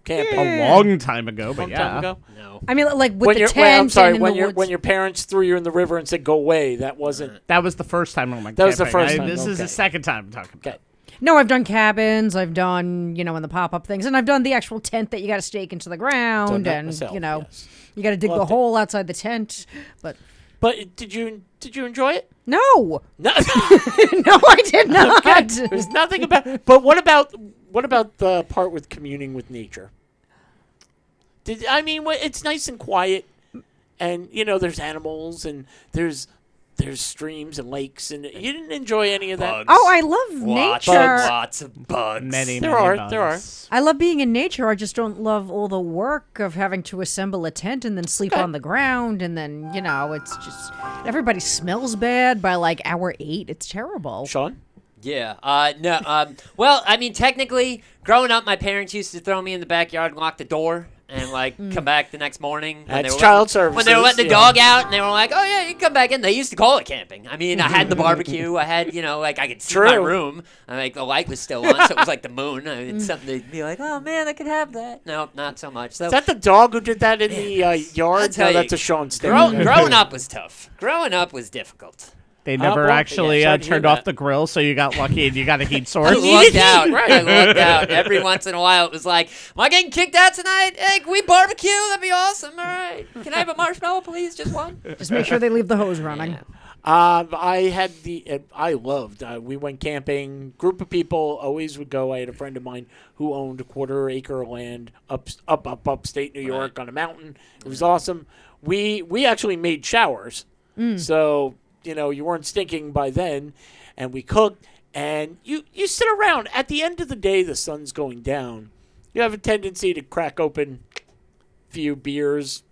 camping. A long time ago, but Long yeah. time ago. No. I mean, like with When the you're, tent I'm sorry, and in when the your woods. when your parents threw you in the river and said go away, that wasn't. That was the first time I went That was the camping. first time, This is the okay. second time I'm talking about. Okay. No, I've done cabins. I've done, in the pop-up things. And I've done the actual tent that you got to stake into the Done ground. that And, myself, yes. you got to dig the Loved it. hole outside the tent. But But did you enjoy it? no. No. No, I did not. There's nothing about. But what about the part with communing with nature? It's nice and quiet, and there's animals and there's there's streams and lakes, and you didn't enjoy any of that. Bugs. Oh, I love Lots, nature. lots of bugs. Many, There many are, bugs. there are. I love being in nature. I just don't love all the work of having to assemble a tent and then sleep on the ground. And then, it's just everybody smells bad by like hour 8. It's terrible. Sean? Yeah. No. Well, I mean, technically, growing up, my parents used to throw me in the backyard and lock the door. And come back the next morning. When That's they were child When they were letting the services, dog out, and they were like, "Oh yeah, you can come back in." They used to call it camping. I mean, I had the barbecue. I had, I could see my True. room. The light was still on, so it was like the moon. I mean, something to be like, "Oh man, I could have that." No, not so much. So Is that the dog who did that in the yard? tell No, you, that's a Sean statement. growing up was tough. Growing up was difficult. They never well, actually yes, I'd hear turned off that. the grill, so you got lucky and you got a heat I source. lucked out. I lucked out. Every once in a while, it was like, "Am I getting kicked out tonight? Hey, can we barbecue? That'd be awesome. All right. Can I have a marshmallow, please? Just one." Just make sure they leave the hose running. I loved. We went camping. Group of people always would go. I had a friend of mine who owned a 1/4 acre of land upstate New York on a mountain. It was awesome. We actually made showers, so you weren't stinking by then, and we cooked. And you sit around. At the end of the day, the sun's going down. You have a tendency to crack open a few beers,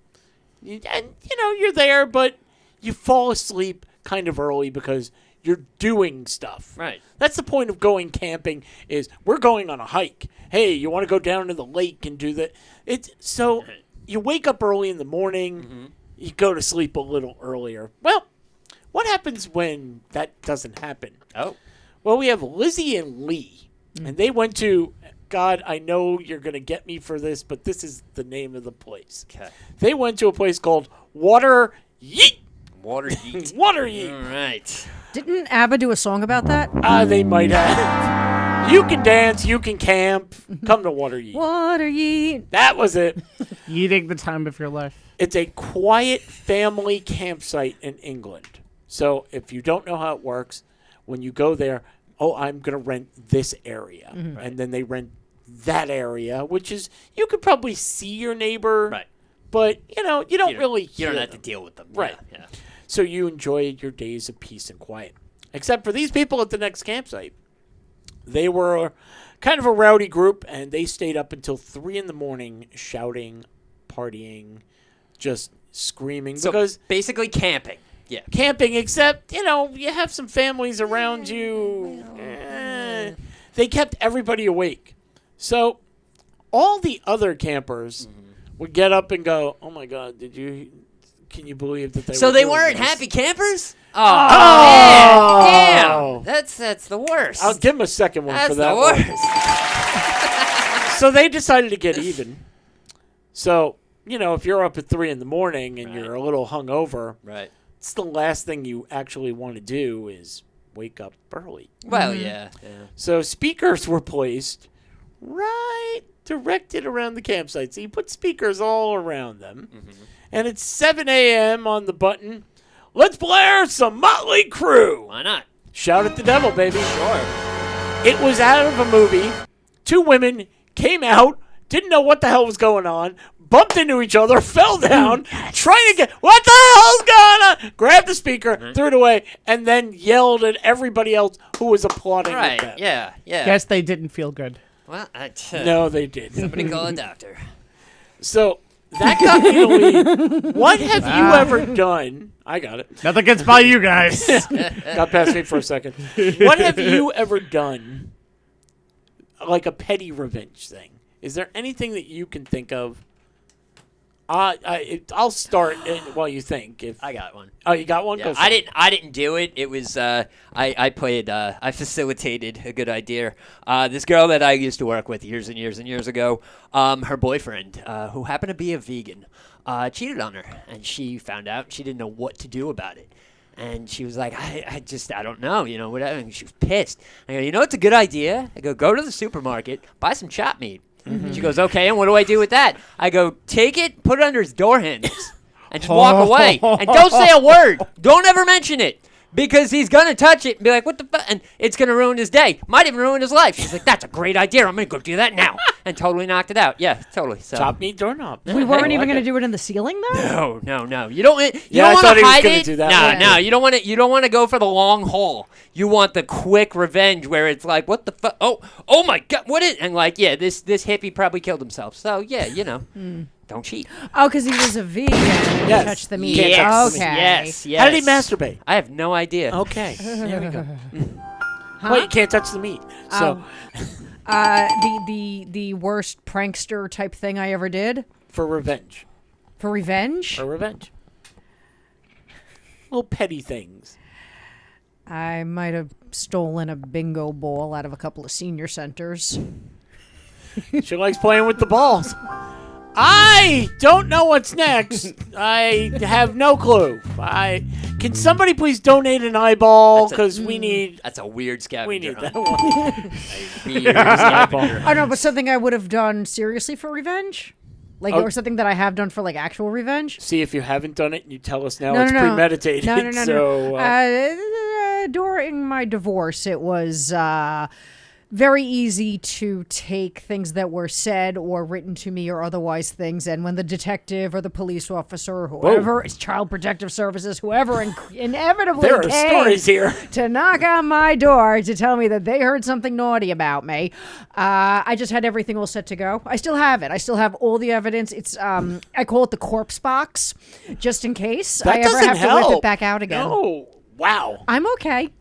and you're there, but you fall asleep kind of early because you're doing stuff. Right. That's the point of going camping is we're going on a hike. Hey, you want to go down to the lake and do that? So you wake up early in the morning, you go to sleep a little earlier. Well, what happens when that doesn't happen? Oh. Well, we have Lizzie and Lee, and they went to, God, I know you're going to get me for this, but this is the name of the place. Okay. They went to a place called Water Yeet. Water heat. Water Yeet. All right. Didn't ABBA do a song about that? They might have. You can dance, you can camp. Come to Water Yeet. Water ye. That was it. Eating the time of your life. It's a quiet family campsite in England. So if you don't know how it works, when you go there, I'm going to rent this area. And then they rent that area, which is, you could probably see your neighbor. Right. But, you don't really You hear don't have to them. deal with them. Right. Yeah. So you enjoy your days of peace and quiet. Except for these people at the next campsite. They were kind of a rowdy group, and they stayed up until 3 a.m. shouting, partying, just screaming. So because basically camping. Yeah. camping, except, you have some families around you. They kept everybody awake. So all the other campers would get up and go, "Oh, my God, can you believe that they So were they doing weren't this?" happy campers? Oh. Man, damn. That's the worst. I'll give them a second one That's for that the one. worst. So they decided to get even. So, if you're up at 3 a.m. and you're a little hungover, Right. it's the last thing you actually want to do is wake up early. Well, yeah. So speakers were placed right directed around the campsite. So you put speakers all around them. And it's 7 a.m. on the button. Let's blare some Motley Crue. Why not? Shout at the devil, baby. Sure. It was out of a movie. 2 women came out, didn't know what the hell was going on, bumped into each other, fell down, trying to get, what the hell's going on? Grabbed the speaker, threw it away, and then yelled at everybody else who was applauding with Right. them. Yeah. Guess they didn't feel good. Well, No, they didn't. somebody call a doctor. So that got me to leave. What have you ever done? I got it. Nothing gets by you guys. Got past me for a second. What have you ever done, like a petty revenge thing? Is there anything that you can think of? I'll start while you think. I got one. Oh, you got one? Yeah, Go for I it. didn't. I didn't do it. It was. I facilitated a good idea. This girl that I used to work with years and years and years ago. Her boyfriend, who happened to be a vegan, cheated on her, and she found out. She didn't know what to do about it, and she was like, I don't know. Whatever. And she was pissed. I go, it's a good idea. I go to the supermarket, buy some chopped meat. She goes, okay, and what do I do with that? I go, take it, put it under his door handles, and just walk away. And don't say a word. Don't ever mention it. because he's going to touch it and be like, what the fuck? And it's going to ruin his day. Might even ruin his life. She's like, that's a great idea. I'm going to go do that now. And totally knocked it out. Yeah, totally. So. Top meat doorknob. We weren't even going to do it in the ceiling, though? No. You don't want thought to he was hide gonna it. do that. No. You don't want to go for the long haul. You want the quick revenge where it's like, what the fuck? Oh my God, what is? And like, yeah, this hippie probably killed himself. So yeah, don't cheat. Oh, because he was a vegan and Yes. touched the meat. Yes. Okay. Yes. How did he masturbate? I have no idea. Okay. There we go. Well, you can't touch the meat. So The worst prankster type thing I ever did for revenge. for revenge. For revenge. Little petty things. I might have stolen a bingo ball out of a couple of senior centers. She likes playing with the balls. I don't know what's next. I have no clue. Can somebody please donate an eyeball because we need. That's a weird scavenger. We need hunt. that one. Weird scavenger. Oh no, but something I would have done seriously for revenge, or something that I have done for like actual revenge. See if you haven't done it and you tell us now No, it's no, no. premeditated. No. So, During my divorce, it was very easy to take things that were said or written to me or otherwise things, and when the detective or the police officer or whoever, it's Child Protective Services, whoever inevitably there are came stories here. to knock on my door to tell me that they heard something naughty about me, I just had everything all set to go. I still have it. I still have all the evidence. It's I call it the corpse box, just in case That I ever doesn't have to help. whip it back out again. Oh, wow. I'm okay.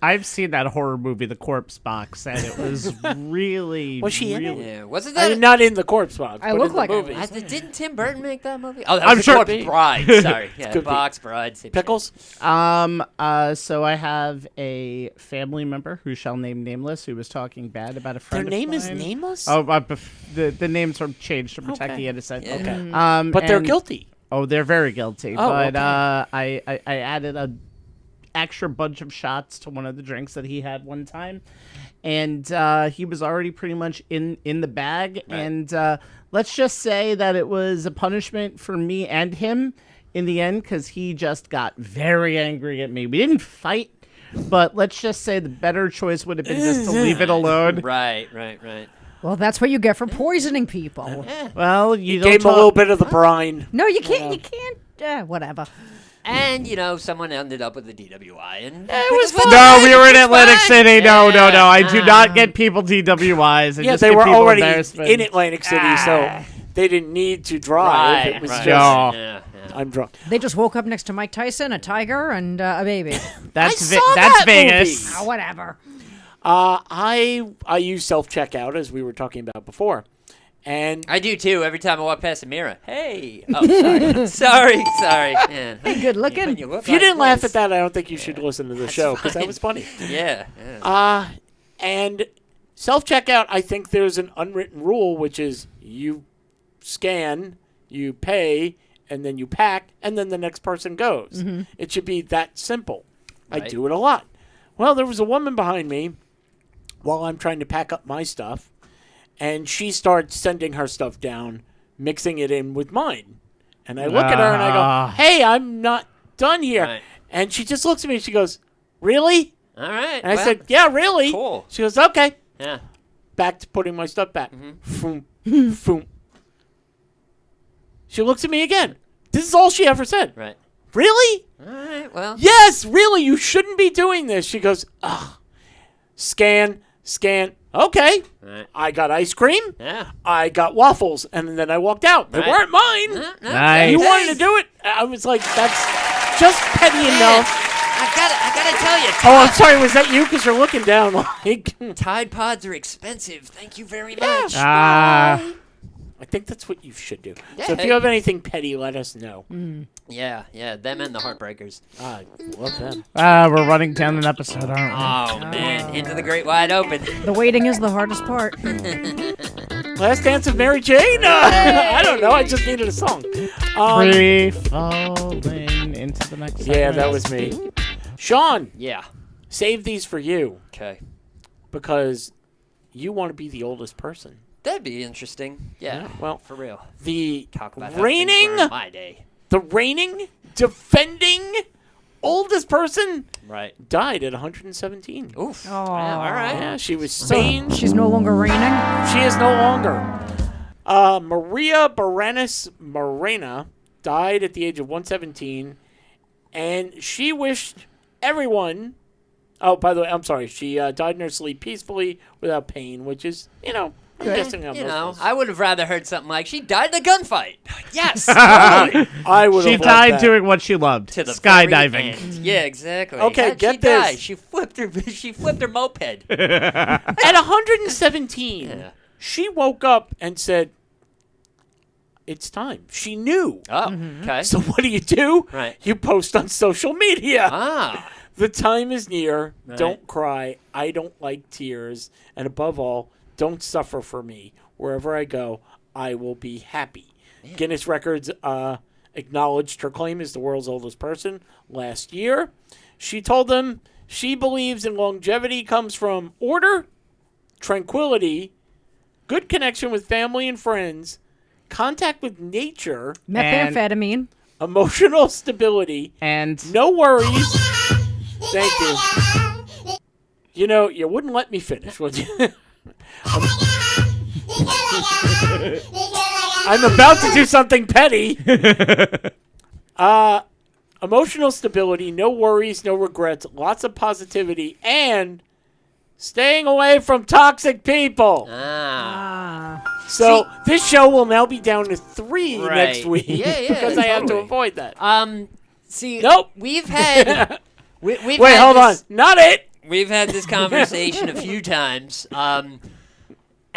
I've seen that horror movie, The Corpse Box, and it was really. Was she in it? Yeah, wasn't I that? mean, not in the corpse box. I but look in like the I movie. was. Didn't Tim Burton make that movie? Oh, that I'm was sure- the Corpse Bride. Sorry, yeah, Could be. Box Bride. same shit. Pickles? So I have a family member who shall name nameless who was talking bad about a Their friend. name of is mine. nameless? Oh, the names are changed to protect Okay. the innocent. Yeah. Okay. But they're and- guilty. Oh, they're very guilty. Oh, but okay. I added a extra bunch of shots to one of the drinks that he had one time, and he was already pretty much in the bag. Right. And let's just say that it was a punishment for me and him in the end, because he just got very angry at me. We didn't fight, but let's just say the better choice would have been just to leave it alone. Right. Well, that's what you get for poisoning people. Well, you don't Gave him a talk- little bit of the brine. No, you can't. You can't. Whatever. And someone ended up with a DWI, and It was fun. No, we were in It's Atlantic fine. City. No. I do Ah. not get people DWIs. I Yeah, just they get were people already embarrassment. in Atlantic City, so they didn't need to drive. Right, It was right. just, Yeah. I'm drunk. They just woke up next to Mike Tyson, a tiger, and a baby. That's I saw that's that Vegas. movie. Whatever. I use self-checkout, as we were talking about before. And I do too. Every time I walk past a mirror, hey. Oh, sorry. sorry. Man. Good looking. When you look if you like didn't laugh this. at that, I don't think you should listen to the show, because that fine. was funny. Yeah. And self-checkout, I think there's an unwritten rule, which is you scan, you pay, and then you pack, and then the next person goes. It should be that simple. I Right. do it a lot. Well, there was a woman behind me while I'm trying to pack up my stuff, and she starts sending her stuff down, mixing it in with mine. And I look at her and I Ah. go, hey, I'm not done here. Right. And she just looks at me and she goes, really? All right. And I well, said, yeah, really? Cool. She goes, okay. Yeah. Back to putting my stuff back. Mm-hmm. Foom, foom. She looks at me again. This is all she ever said. Right. Really? All right. Well. Yes, really, you shouldn't be doing this. She goes, ugh. Scan. Okay. All right. I got ice cream. Yeah. I got waffles. And then I walked out. They Right. weren't mine. No, Nice. You hey. wanted to do it? I was like, that's just petty enough. I gotta tell you. Oh, I'm sorry. Was that you? Because you're looking down like. Tide Pods are expensive. Thank you very much. I think that's what you should do. Yeah, So if hey. you have anything petty, let us know. Yeah. Them and the Heartbreakers. I love them. We're running down an episode, aren't Oh man, into the great wide open. The waiting is the hardest part. Last Dance of Mary Jane? I don't know. I just needed a song. we? Free falling into the next. Yeah, segment. that was me. Sean, Yeah. save these for you Okay. because you want to be the oldest person. That'd be interesting. Yeah. Well, For real. the Talk about how things were in my day. reigning, defending, oldest person Right. died at 117. Oof. Oh. Yeah, all right. Yeah, she was So Spain. she's no longer reigning. She is no longer. Maria Baranis Morena died at the age of 117, and she wished everyone. Oh, by the way, I'm sorry. She died in her sleep peacefully without pain, which is, I'm guessing on You most know, of us. I would have rather heard something like she died in a gunfight. Yes. Totally. I would. She have loved died that. doing what she loved, To the very skydiving. end. Yeah, exactly. Okay, How'd get she die? this. She flipped her. She flipped her moped. At 117, Yeah. she woke up and said, "It's time." She knew. Oh, okay. So what do? Right. You post on social media. Ah. The time is near. Right. Don't cry. I don't like tears. And above all, don't suffer for me. Wherever I go, I will be happy. Guinness Records acknowledged her claim as the world's oldest person last year. She told them she believes in longevity comes from order, tranquility, good connection with family and friends, contact with nature, Methamphetamine. emotional stability, And no worries. Thank you. You wouldn't let me finish, would you? I'm about to do something petty. Emotional stability, no worries, no regrets, lots of positivity, and staying away from toxic people. So this show will now be down to 3 Right. next week Yeah, because I have to totally. avoid that. See, Nope. we've had. We've Wait, had hold on. this- Not it. We've had this conversation a few times. And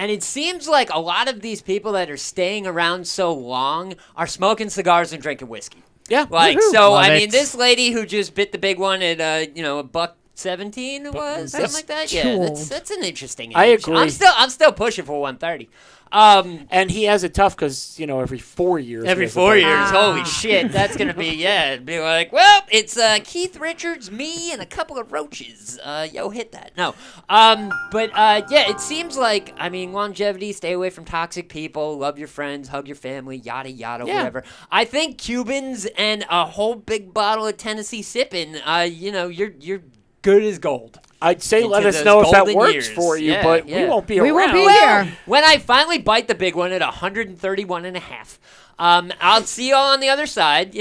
it seems like a lot of these people that are staying around so long are smoking cigars and drinking whiskey. Yeah. Like, so, Love I it. mean, this lady who just bit the big one at, $1.17 it was, something like that. Yeah, too that's an interesting age. I agree. I'm still pushing for 130. And he has it tough because, every 4 years. Every there's a 4 birthday. years. Holy shit. That's going to be, it'd be like, well, it's Keith Richards, me, and a couple of roaches. Yo, hit that. No. It seems like, longevity, stay away from toxic people, love your friends, hug your family, yada, yada, Yeah. whatever. I think Cubans and a whole big bottle of Tennessee sipping, you're good as gold. I'd say let Into us those know if that golden works years. for you, Yeah, but yeah. we won't be We around. won't be Well, here. when I finally bite the big one at 131 and a half, I'll see you all on the other side.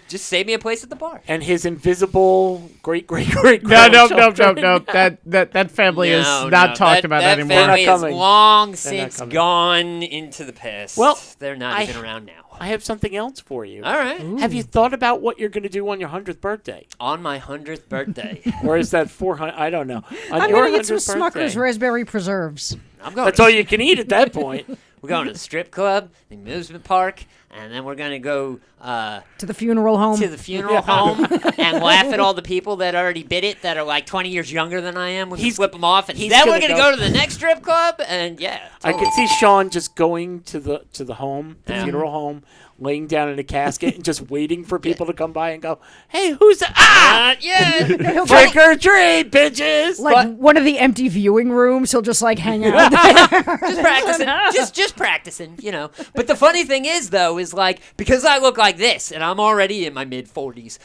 Just save me a place at the bar. And his invisible great no. That family is not talked about that anymore. family They're not is coming. long since coming. gone into the past. Well, they're not I- even around now. I have something else for you. All right. Have you thought about what you're going to do on your 100th birthday? On my 100th birthday, Or is that 400? I don't know. On I'm your going to get some 100th Smucker's birthday. raspberry preserves. I'm going. That's all you can eat at that point. We're going to the strip club, the amusement park, and then we're going to go To the funeral home. to the funeral home and laugh at all the people that already bit it that are like 20 years younger than I am. We can flip them off, and he's then we're gonna going to go to the next strip club, and I could see Sean just going to the home, the Yeah. funeral home, laying down in a casket and just waiting for people to come by and go, "Hey, who's that? Ah, yeah. trick or treat, bitches!" like one of the empty viewing rooms, he'll just like hang out. Just practicing, just practicing, But the funny thing is, though, is like because I look like this, and I'm already in my mid-40s.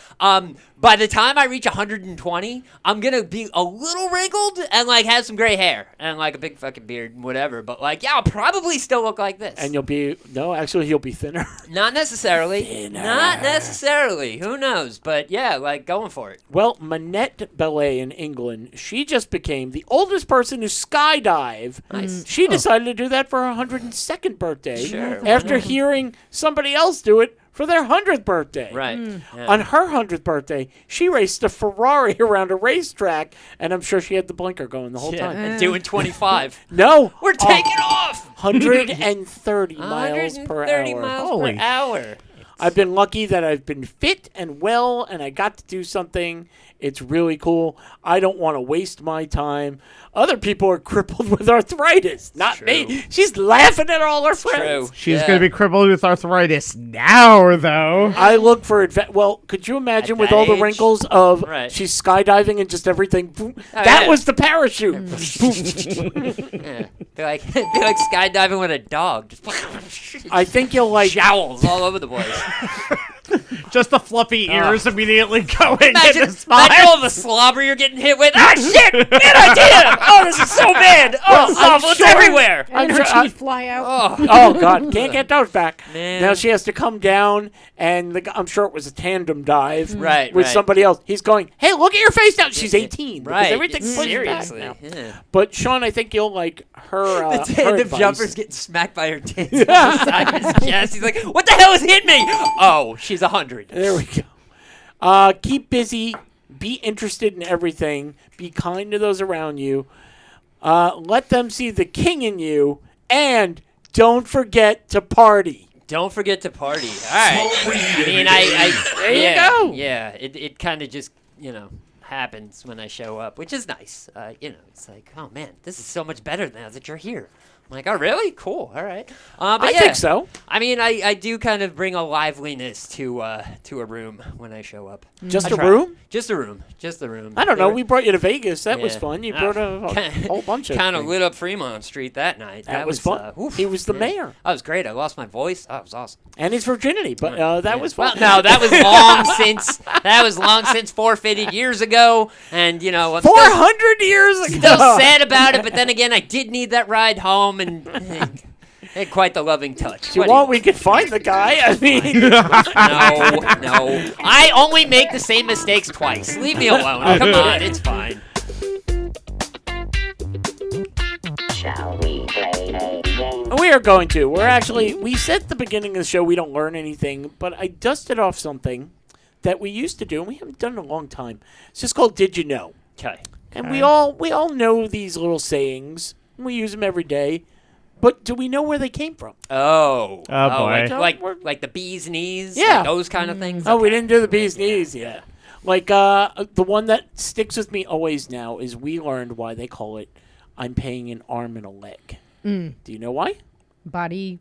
By the time I reach 120, I'm gonna be a little wrinkled and like have some gray hair and like a big fucking beard and whatever. But like, yeah, I'll probably still look like this. And you'll be you'll be thinner. Not necessarily. Not necessarily. Who knows? But yeah, like going for it. Well, Manette Belay in England, she just became the oldest person to skydive. Nice. She decided to do that for her 102nd birthday Sure. after hearing somebody else do it for their 100th birthday. Right. Yeah. On her 100th birthday, she raced a Ferrari around a racetrack, and I'm sure she had the blinker going the whole Yeah, time. and doing 25. No, We're taking off. 130 miles per 130 hour. miles Holy. per hour. I've been lucky that I've been fit and well, and I got to do something. It's really cool. I don't want to waste my time. Other people are crippled with arthritis, not me. She's laughing at all her friends. True. She's Yeah. going to be crippled with arthritis now, though. I look for well, could you imagine At with that all the age? wrinkles of Right. she's skydiving and just everything? Boom, that yeah. was the parachute. Yeah. Be like skydiving with a dog. Just I think you'll like. jowls all over the place. Just the fluffy ears immediately going in Imagine, the spine. imagine all the slobber you're getting hit with. Ah, shit! Bad idea! Oh, this is so bad! Oh, this is awful. It's everywhere! And her teeth fly out. Oh God, can't get those back. Man. Now she has to come down, and I'm sure it was a tandem dive, Right, with right. somebody else. He's going, "Hey, look at your face now." She's 18, because Right. everything's pushed back Seriously. now. Yeah. But Sean, I think you'll like her. The her tandem advice. jumper's getting smacked by her tits on the side of his chest. He's like, what the hell has hit me? Oh, she's 100. There we go. Keep busy. Be interested in everything. Be kind to those around you. Let them see the king in you, and don't forget to party. Don't forget to party. All right. I mean, There you yeah, go. Yeah, it kind of just, happens when I show up, which is nice. It's like, oh, man, this is so much better now that you're here. I'm like, oh, really? Cool. All right. But I think so. I mean, I do kind of bring a liveliness to a room when I show up. Just I a try. room? Just a room. Just a room. I don't know. We brought you to Vegas. That was Yeah. fun. You brought a whole bunch of kind of things. lit up Fremont Street that night. That was fun. Oof, He was the yeah. mayor. That was great. I lost my voice. That was awesome. And his virginity, but that was fun. Well, no, that was long since. That was long since forfeited years ago, and I'm 400 years ago. still sad about it. But then again, I did need that ride home, and had quite the loving touch. If you What do want, we could find the guy. I mean, No. I only make the same mistakes twice. Leave me alone. Come on, it's fine. Shall we play a game? we are going to. We said at the beginning of the show we don't learn anything, but I dusted off something that we used to do, and we haven't done in a long time. It's just called Did You Know? Okay. And we all know these little sayings. And we use them every day. But do we know where they came from? Oh, boy. Like the bee's knees. Yeah. Like those kind of things. Oh, we Okay. didn't do the bee's knees yet. Like, the one that sticks with me always now is we learned why they call it I'm paying an arm and a leg. Do you know why? Body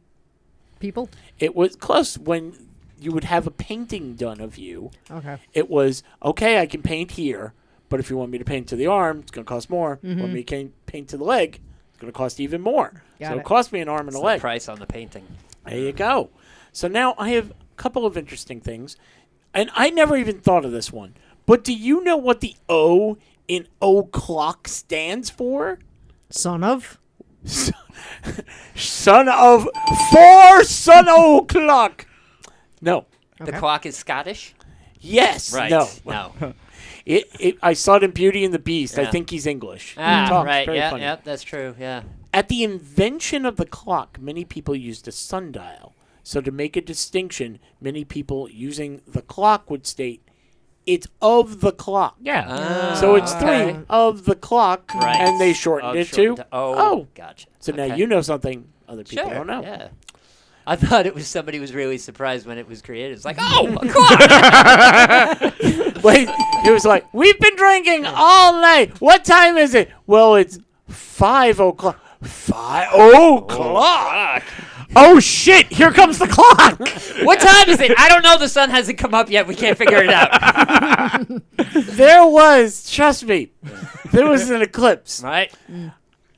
people? It was close when you would have a painting done of you. Okay. It was, okay, I can paint here, but if you want me to paint to the arm, it's going to cost more. Want me to paint to the leg, it's going to cost even more. Got so it. it cost me an arm and a The leg. price on the painting. There you go. So now I have a couple of interesting things. And I never even thought of this one. But do you know what the O in o'clock stands for? Son of? Son of o'clock. No. The clock is Scottish. Yes. Right. No. No. I saw it in Beauty and the Beast. I Yeah. think he's English. He Ah, talks right. very Yeah. funny. Yeah. That's true. Yeah. At the invention of the clock, many people used a sundial. So to make a distinction, many people using the clock would state, it's of the clock. Yeah. So it's okay. 3 of the clock, Right. and they shortened it to Oh. Gotcha. So now Okay. you know something other people Sure. don't know. Yeah. I thought it was somebody was really surprised when it was created. It's like, oh, a clock. Wait, it was like, we've been drinking all night. What time is it? Well, it's 5 o'clock. 5 o'clock. Oh, shit, here comes the clock. What time is it? I don't know. The sun hasn't come up yet. We can't figure it out. There was, trust me, there was an eclipse. Right?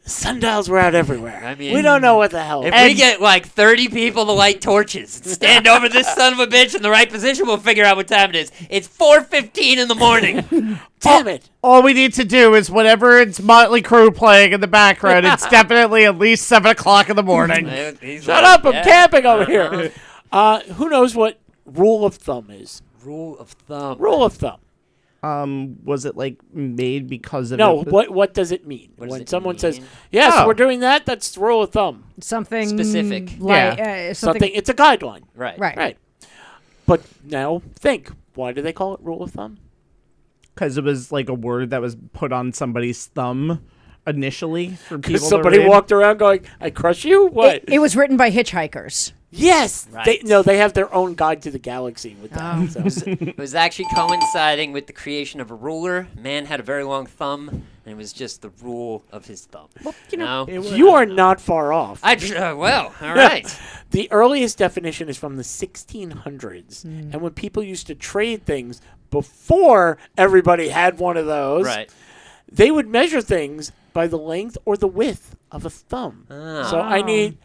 Sundials were out everywhere. I mean, we don't know what the hell. If we get like 30 people to light torches and stand over this son of a bitch in the right position, we'll figure out what time it is. It's 4:15 in the morning. Damn it. All we need to do is whenever it's Motley Crue playing in the background, it's definitely at least 7 o'clock in the morning. Shut up, I'm camping over here. Who knows what rule of thumb is? Rule of thumb. Rule of thumb. Was it like made because of No, it? what does it mean? What does When it someone says, mean? yes, Oh. we're doing that, that's the rule of thumb. Something Specific. Like, Yeah. Something, it's a guideline. Right. Right. Right. But now think, why do they call it rule of thumb? Because it was like a word that was put on somebody's thumb initially for people Because to somebody read. walked around going, I crush you? What? It was written by hitchhikers. Yes. Right. They have their own guide to the galaxy with that. So. It was actually coinciding with the creation of a ruler. Man had a very long thumb, and it was just the rule of his thumb. Well, You are not far off. Well, all right. The earliest definition is from the 1600s. And when people used to trade things before everybody had one of those, Right. they would measure things by the length or the width of a thumb. Ah. So I need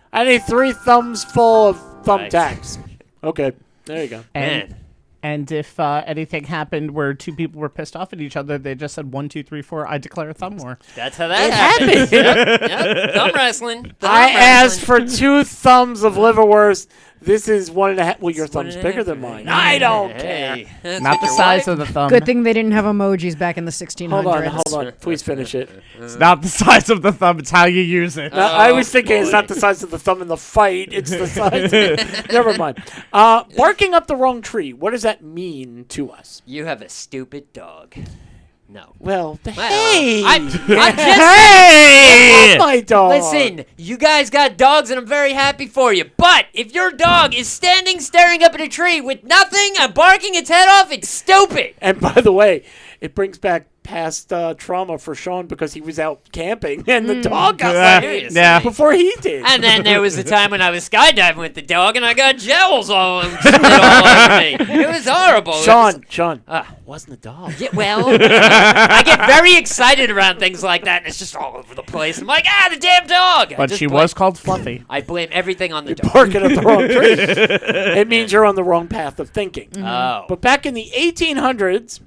3 thumbs full of thumbtacks. Okay, there you go. And Man. And if anything happened where two people were pissed off at each other, they just said 1, 2, 3, 4. I declare a thumb war. That's how that happens. Yep. Thumb wrestling. I asked for 2 thumbs of liverwurst. This is 1.5. Well, your thumb's bigger than mine. I don't care. That's Not what the your size wife- of the thumb. Good thing they didn't have emojis back in the 1600s. Hold on. Please finish it. It's not the size of the thumb. It's how you use it. I was thinking it's not the size of the thumb in the fight. It's the size. Never mind. Barking up the wrong tree. What does that mean to us? You have a stupid dog. No. Well, Well, hey, I'm just I love my dog. Listen, you guys got dogs, and I'm very happy for you. But if your dog is standing, staring up at a tree with nothing and barking its head off, it's stupid. And by the way, it brings back past trauma for Sean because he was out camping and the dog got let in Yeah. before he did. And then there was a time when I was skydiving with the dog, and I got gels all over me. It was horrible. Sean, wasn't the dog. Yeah, well, I get very excited around things like that, and it's just all over the place. I'm like, the damn dog. But she was called Fluffy. I blame everything on the dog. Barking up the wrong tree. It means you're on the wrong path of thinking. Oh. But back in the 1800s,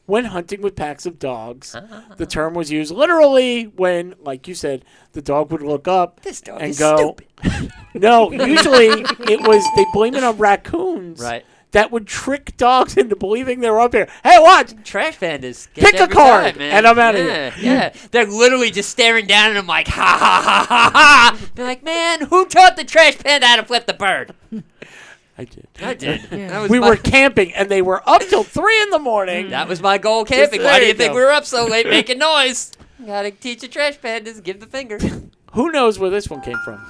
when hunting with packs of dogs, the term was used literally when, like you said, the dog would look up This dog and is go. stupid. No, usually it was they blame it on raccoons. Right. That would trick dogs into believing they were up here. Hey, watch! Trash pandas. Pick a every card, time, man. and I'm outta Yeah, here. Yeah, they're literally just staring down at him like, ha ha ha ha ha. They're like, man, who taught the trash panda how to flip the bird? I did. I did. That was We my, were camping, and they were up till 3 in the morning. That was my goal camping. there Why do you you think go. we were up so late making noise? Gotta teach the trash pandas, give the finger. Who knows where this one came from?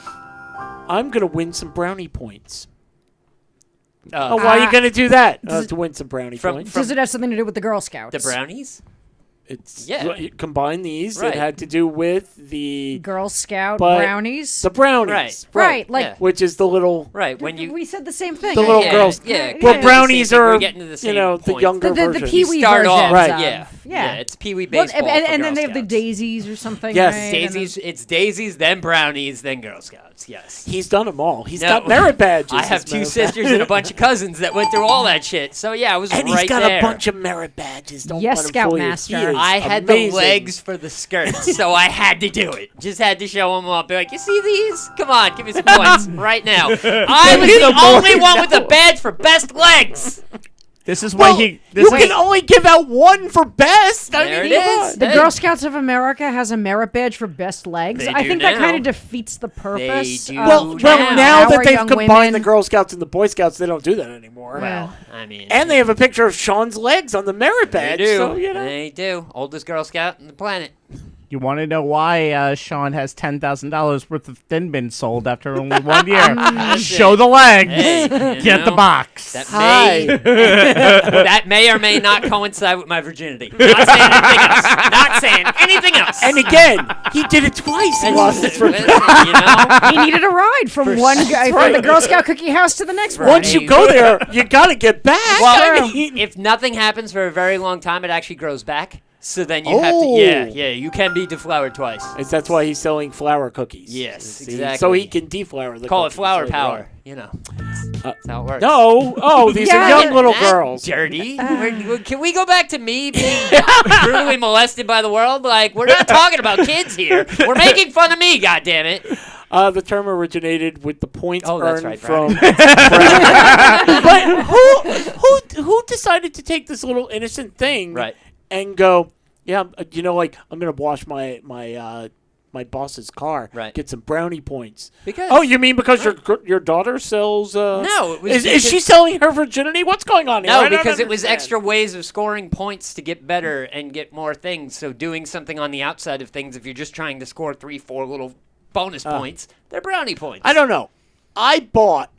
I'm gonna win some brownie points. Oh, why are you gonna do that? To win some brownie From- points. Does it have something to do with the Girl Scouts? The brownies? It's Yeah. you combine these. Right. It had to do with the Girl Scout But- brownies. the brownies, Right, like Yeah. which is the little Right, when you... we said the same thing. the little yeah, girls. yeah, Well, kinda the brownies same thing. are We're getting to the same the point. younger the version. Pee-wee Start off, versions Right. of- yeah. yeah. It's Pee-wee Well, baseball and for then Girl they have the Scouts. daisies or something. Yes. right? And Daisies, it's daisies, then brownies, then Girl Scouts, yes. He's done them all. He's No. got merit badges. I have as a 2 matter of fact. sisters and a bunch of cousins that went through all that shit. So yeah, I was And right he's got there. a bunch of merit badges. Don't Yes, let him fool you. Scoutmaster. He is I had amazing. the legs for the skirts, so I had to do it. Just had to show them up. Be like, you see these? Come on, give me some points right now. I was the only one with a badge for best legs. This is why Well, he. you can only give out one for best. I There mean, it come is. on. The Hey. Girl Scouts of America has a merit badge for best legs. They I do think that now. kind of defeats the purpose. do of Well, now. now our that they've young combined women. the Girl Scouts and the Boy Scouts, they don't do that anymore. Well, I mean, And they have a picture of Sean's legs on the merit they badge. do. So, you know. They do. Oldest Girl Scout on the planet. You want to know why Sean has $10,000 worth of Thin Min sold after only 1 year? Show the legs. Hey, you Get the know, box. That Hi. may, that may or may not coincide with my virginity. Not saying anything else. Not saying anything else. And again, he did it twice. He lost his Listen, virginity. you know? he needed a ride from from the Girl Scout cookie house to the next one. Once you go there, you got to get back. Well, I mean, if nothing happens for a very long time, it actually grows back. So then you have to, Oh. yeah, you can be deflowered twice. that's why he's selling flour cookies. Yes, See? exactly. So he can deflower the Call it cookies flower later power. on. You know, that's how it works. No. Oh, these Yeah, are young yeah, little That girls. dirty. Can we go back to me being brutally molested by the world? Like, we're not talking about kids here. We're making fun of me, goddammit. The term originated with the points Oh, that's earned right, from. brownie. But who decided to take this little innocent thing Right. and go, yeah, like I'm gonna wash my boss's car, Right. get some brownie points. Because Oh, you mean because your daughter sells? No, it was is she because- selling her virginity? What's going on here? I No, don't because it was understand. extra ways of scoring points to get better and get more things. So doing something on the outside of things, if you're just trying to score 3-4 little bonus points, they're brownie points. I don't know. I bought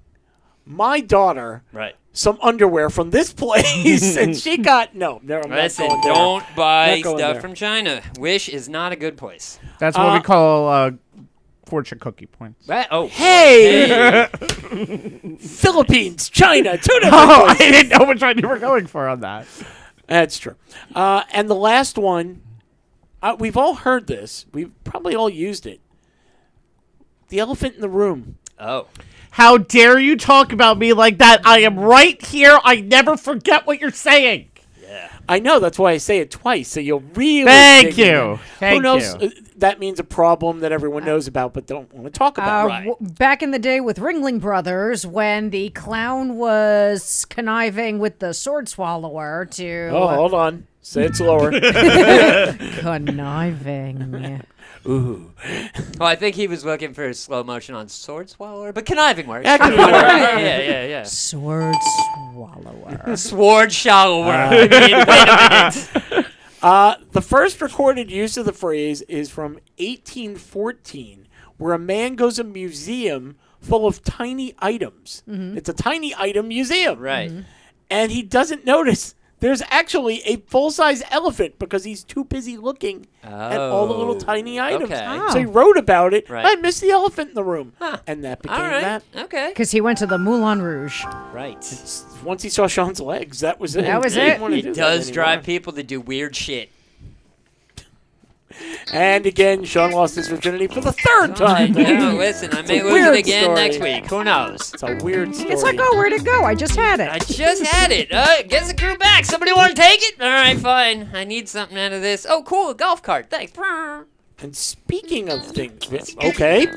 my daughter Right. some underwear from this place, and she got no. I'm not Listen, going there. don't buy Not going stuff there. from China. Wish is not a good place. That's what we call fortune cookie points. Oh, Hey, Philippines, China, two different Oh, I places. didn't know which one you were going for on that. That's true. And the last one, we've all heard this. We've probably all used it. The elephant in the room. Oh, How dare you talk about me like that? I am right here. I never forget what you're saying. I know, that's why I say it twice, so you'll really Thank dig in you. there. Thank Who knows? you. That means a problem that everyone knows about but don't want to talk about. Back in the day with Ringling Brothers, when the clown was conniving with the sword swallower to Oh, hold on. Say it slower. conniving. Ooh. Oh, I think he was looking for slow motion on sword swallower, but conniving works. That could be worse. yeah. Sword swallower. Sword shallower. I mean, wait a minute. The first recorded use of the phrase is from 1814, where a man goes to a museum full of tiny items. It's a tiny item museum. Right. And he doesn't notice there's actually a full-size elephant because he's too busy looking at all the little tiny items. Okay. So he wrote about it. Right. I missed the elephant in the room. And that became All right. that. Okay. Because he went to the Moulin Rouge. Right. Once he saw Sean's legs, that was it. That was He didn't it. wanna do It that does anymore. drive people to do weird shit. And again, Sean lost his virginity for the third time. No, listen, I may a lose weird it again story. next week. Who knows? It's a weird story. It's like, oh, where'd it go? I just had I it. just had it. Guess it grew back. Somebody want to take it? All right, fine. I need something out of this. Oh, cool, a golf cart. Thanks. And speaking of things, okay,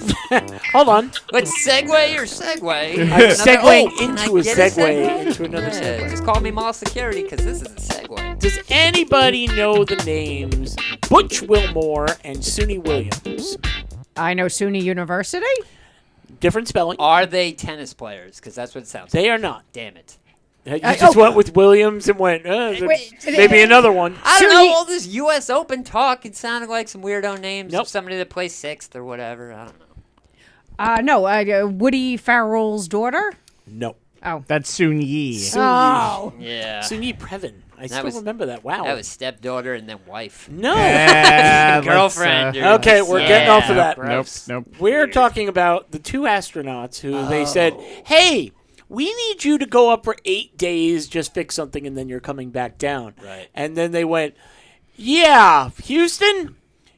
hold on. Let's segue or segue. I'm segueing Can I into a get segue into another Yeah, segue. just call me mall security because this is a segue. Does anybody know the names Butch Wilmore and Suni Williams? I know SUNY University. Different spelling. Are they tennis players? Because that's what it sounds like. They are not. Damn it. You just went with Williams and went, maybe another one. I don't SUNY know, all this U.S. Open talk, it sounded like some weirdo names Nope. of somebody that plays sixth or whatever. I don't know. No, Woody Farrell's daughter. No. Oh. That's Soon Yi. Oh. Yeah. Suni Previn. I still was- remember that. Wow. That was stepdaughter and then wife. No. Girlfriend. dude. Okay, we're getting off of that. Nope, Gross. nope. We're talking about the two astronauts who they said, hey, we need you to go up for 8 days, just fix something, and then you're coming back down. Right. And then they went, yeah, Houston,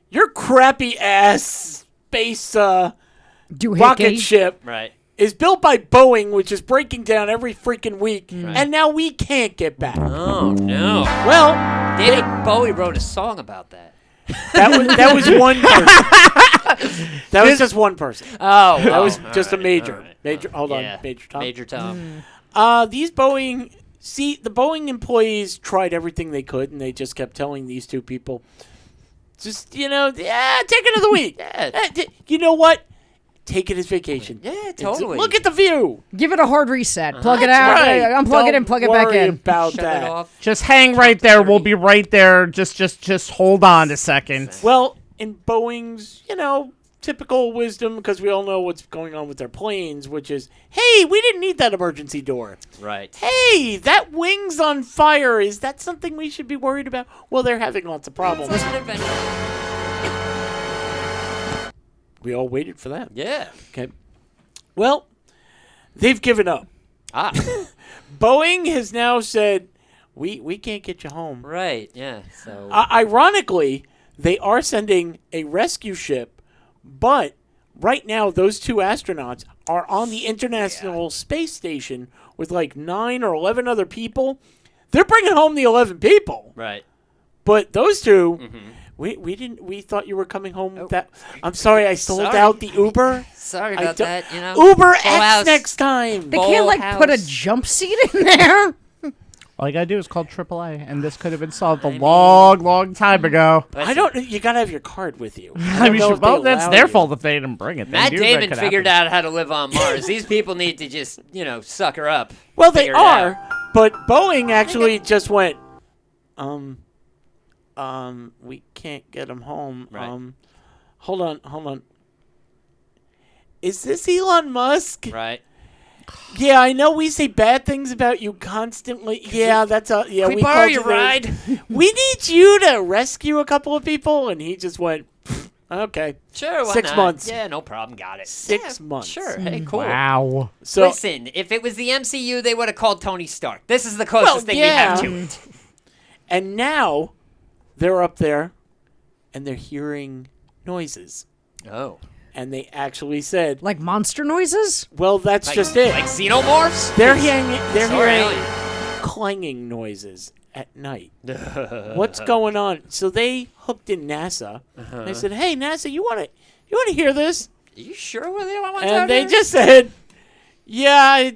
your crappy ass space rocket Doohickey. ship Right. is built by Boeing, which is breaking down every freaking week, and now we can't get back. Oh, no. Well, David Bowie wrote a song about that. that was one person. That was just one person. Oh, That was all just a right, major. all right. Major. Hold Yeah. on, Major Tom. Major Tom. These Boeing, the Boeing employees tried everything they could, and they just kept telling these two people, just, take another week. Yeah. You know what? Take it as vacation. Yeah, totally. Look at the view. Give it a hard reset. Plug it That's out. right. Unplug it Don't and plug it back worry in. about Shut that. it off. Just hang right there. We'll be right there. Just hold on a second. Well, in Boeing's, typical wisdom, because we all know what's going on with their planes, which is, hey, we didn't need that emergency door. Right. Hey, that wing's on fire. Is that something we should be worried about? Well, they're having lots of problems. It's an adventure. We all waited for that. Yeah. Okay. Well, they've given up. Ah. Boeing has now said, we can't get you home. Right. Yeah. So. Ironically, they are sending a rescue ship, but right now those two astronauts are on the International Space Station with like 9 or 11 other people. They're bringing home the 11 people, right. but those 2, we didn't. We thought you were coming home with that. I'm sorry, I sold Sorry. out the Uber. Sorry I about don't- that. You know. Uber Full X house. next time. They Full can't put a house. jump seat in there. All you gotta do is call AAA, and this could have been solved a long time ago. I don't. You gotta have your card with you. I mean, know if well, they that's allow their you. fault if they didn't bring it. They Matt knew that Damon could figured happen. out how to live on Mars. These people need to just, sucker up. Well, they Figure it are, out. but Boeing actually just went. We can't get him home. Right. Hold on. Is this Elon Musk? Right. Yeah, I know we say bad things about you constantly. Yeah, that's a yeah. Can we we borrow called your you there. ride? We need you to rescue a couple of people, and he just went. Okay, Sure, why 6 not? months. Yeah, no problem. Got it. 6 Yeah, months. Sure. Hey, cool. Wow. So Listen, if it was the MCU, they would have called Tony Stark. This is the closest thing we have to it. and now they're up there, and they're hearing noises. Oh. and they actually said, Like monster noises? well, that's just it. Like xenomorphs? They're hearing Sorry, clanging noises at night. What's going on? So they hooked in NASA. They said, "Hey, NASA, you want to hear this?" Are you sure we're the only ones out And they here? just said, "Yeah,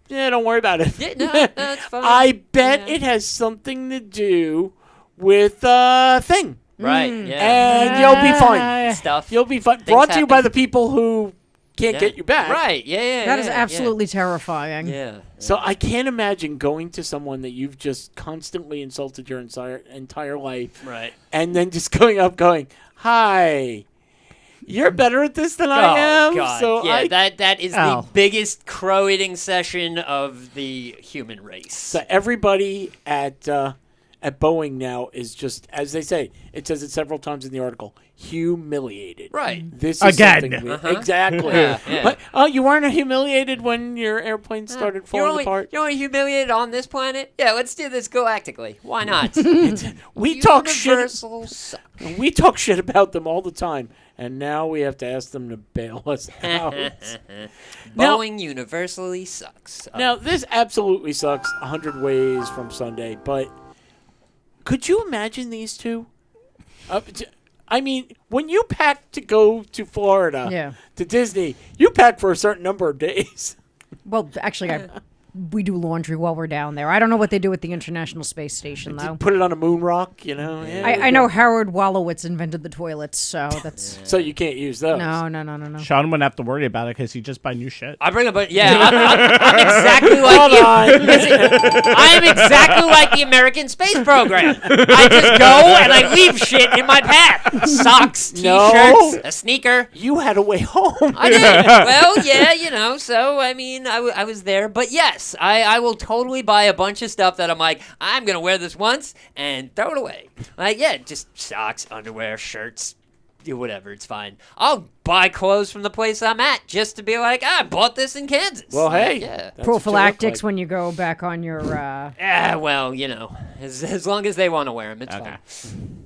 don't worry about it." Yeah, no, it's fine. I bet Yeah. it has something to do with thing, Right, yeah. and you'll be fine. Stuff. You'll be fine. Things Brought to you by happen. the people who can't Yeah. get you back. Right, yeah. That is yeah, absolutely terrifying. Yeah. So I can't imagine going to someone that you've just constantly insulted your entire life, Right. and then just going up, going, "Hi, you're better at this than I am." God. So yeah, that is Oh. the biggest crow-eating session of the human race. So everybody at Boeing now is just, as they say, it says it several times in the article, humiliated. Right. This is Again. something we- Uh-huh. Exactly. Yeah, yeah. But, oh, you weren't humiliated when your airplane started You're falling only, apart? you're only humiliated on this planet? Yeah, let's do this galactically. Why not? We talk shit. Universal suck. We talk shit about them all the time, and now we have to ask them to bail us out. Now- Boeing universally sucks. Now, this absolutely sucks 100 ways from Sunday, but could you imagine these two? I mean, when you pack to go to Florida, Yeah. to Disney, you pack for a certain number of days. Well, actually, we do laundry while we're down there. I don't know what they do at the International Space Station, though. Put it on a moon rock, you know? Yeah, I know Howard Wolowitz invented the toilets, so that's... So you can't use those. No. Sean wouldn't have to worry about it because he just buy new shit. I bring up, I'm exactly like Hold on. I am exactly like the American space program. I just go and I leave shit in my path. Socks, t-shirts, No. a sneaker. You had a way home. I did. Well, yeah, so, I mean, I was there. But yes, I will totally buy a bunch of stuff that I'm like, I'm going to wear this once and throw it away. Like, yeah, just socks, underwear, shirts, whatever, it's fine. I'll buy clothes from the place I'm at just to be like, I bought this in Kansas. Well, hey. Yeah. That's what you look Prophylactics like. when you go back on your... Well, as long as they want to wear them, it's Okay. fine.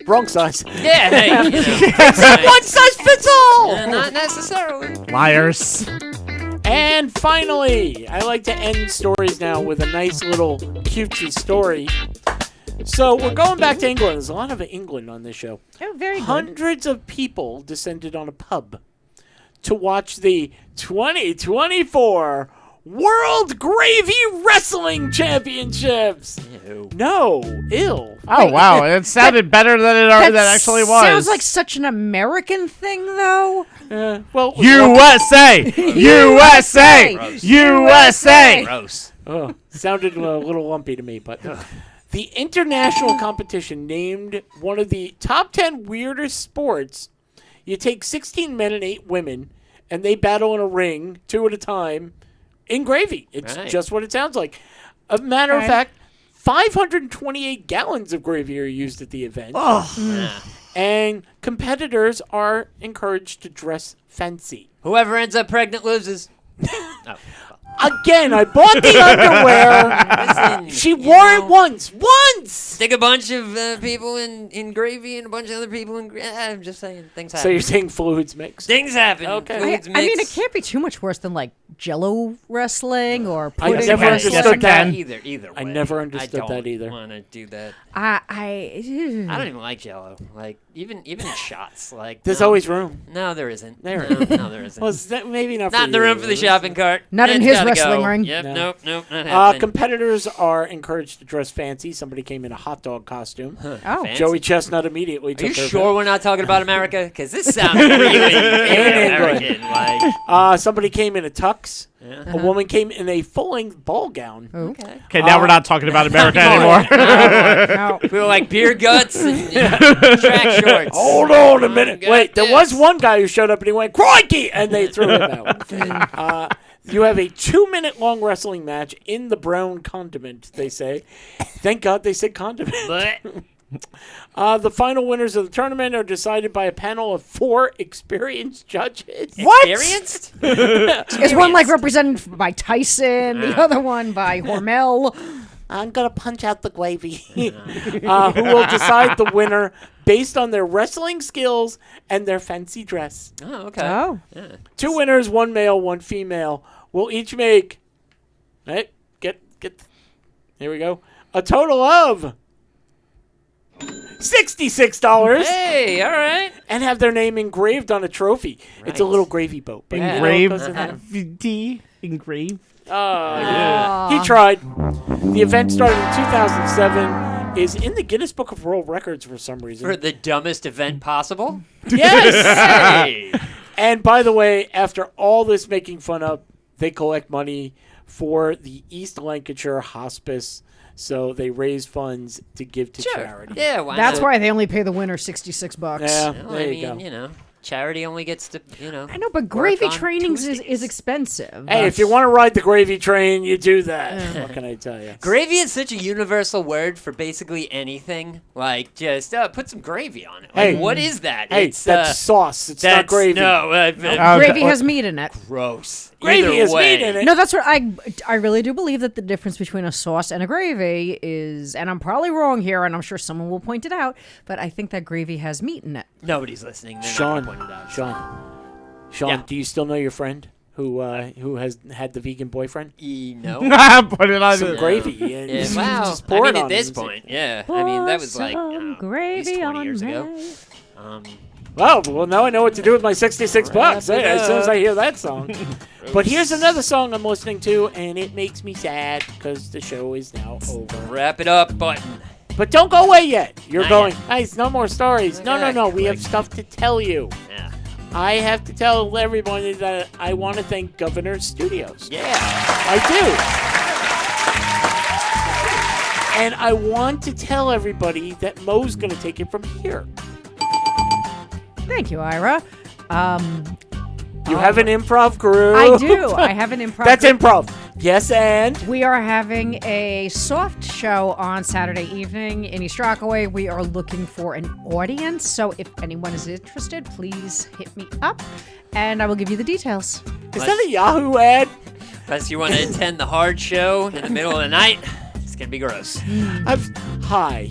Wrong size. Yeah, hey, One size fits all. not necessarily. Liars. And finally, I like to end stories now with a nice little cutesy story. So we're going back to England. There's a lot of England on this show. Oh, very good. Hundreds of people descended on a pub to watch the 2024 World Gravy Wrestling Championships. Ew. No, ill. Oh, wow. It sounded better than it that actually was. Sounds like such an American thing, though. Well, USA! USA! Gross. USA! Gross. Sounded a little lumpy to me, but the international competition named one of the top 10 weirdest sports. You take 16 men and 8 women, and they battle in a ring, 2 at a time, in gravy. It's Right. just what it sounds like. A matter of fact, 528 gallons of gravy are used at the event. And competitors are encouraged to dress fancy. Whoever ends up pregnant loses. Again, I bought the underwear. Listen, She you wore it know, once. Stick a bunch of people in gravy and a bunch of other people in gravy. I'm just saying, things happen. So you're saying fluids mixed? Things happen. Okay. Fluids I mean, it mix. can't be too much worse than like Jello wrestling or I pudding never wrestling. understood that. Either way. I never understood I that either. don't want to do that. I I don't even like Jello. Like even shots. Like There's no. always room. No, there isn't. There No, no, there isn't. Well, is that maybe not. Not in the room for the shopping cart. Not in It's his gotta wrestling go. ring. Yep. No. Nope. Not happening. Competitors are encouraged to dress fancy. Somebody came in a hot dog costume. Oh, Fancy. Joey Chestnut immediately Are took you her sure we're not talking about America? Because this sounds really American. Like, somebody came in a tux. yeah. A woman came in a full-length ball gown. Okay. Okay, now we're not talking about America anymore. no. We were like beer guts and track shorts. Hold on a minute. got Wait, there this. was one guy who showed up and he went, "Crikey!" and they threw him out. You have a 2-minute long wrestling match in the brown condiment, they say. Thank God they said condiment. But The final winners of the tournament are decided by a panel of 4 experienced judges. experienced? Is one like represented by Tyson, the other one by Hormel? I'm going to punch out the gravy, who will decide the winner based on their wrestling skills and their fancy dress. Oh, okay. Oh. Yeah. 2 winners, 1 male, 1 female, will each make, right, get, here we go, a total of $66. Hey, all right. And have their name engraved on a trophy. It's a Nice. little gravy boat. But Engraved. You know, it goes in there. Engraved. Oh, yeah. He tried. The event started in 2007, is in the Guinness Book of World Records for some reason. For the dumbest event possible? Yes! Hey! And by the way, after all this making fun of, they collect money for the East Lancashire Hospice. So they raise funds to give to charity. Yeah, why That's not? why they only pay the winner $66. Yeah, Well, there I you mean, go. Charity only gets to, I know, but work gravy on trainings is Tuesdays. expensive. Hey, if you want to ride the gravy train, you do that. What can I tell you? Gravy is such a universal word for basically anything. Like, just put some gravy on it. Hey. Like, what is that? Hey, It's, that's sauce. It's not that's, gravy. No, Gravy has meat in it. gross. Gravy Either has way. meat in it. No, that's what I really do believe that the difference between a sauce and a gravy is, and I'm probably wrong here, and I'm sure someone will point it out, but I think that gravy has meat in it. Nobody's listening. They're Sean, not gonna point it out. Sean, Yeah. do you still know your friend who has had the vegan boyfriend? No. Put it on Some the- gravy. And Yeah, just wow. pour I it mean, on at this him. point, yeah. I mean, that was like, Pour at some least gravy 20 on years ago. me. Well, now I know what to do with my $66 Wrap as it soon as up. I hear that song. But here's another song I'm listening to, and it makes me sad because the show is now over. Wrap it up, button. But don't go away yet. You're Not going, yet. hey, no more stories. No. We have stuff to tell you. Yeah. I have to tell everybody that I want to thank Governor Studios. Yeah. I do. And I want to tell everybody that Mo's going to take it from here. Thank you, Ira. You have an improv group. I do. I have an improv. That's improv. Yes, and We are having a soft show on Saturday evening in East Rockaway. We are looking for an audience, so if anyone is interested, please hit me up, and I will give you the details. is that a Yahoo ad? Unless you want to attend the hard show in the middle of the night, it's going to be gross. Hi.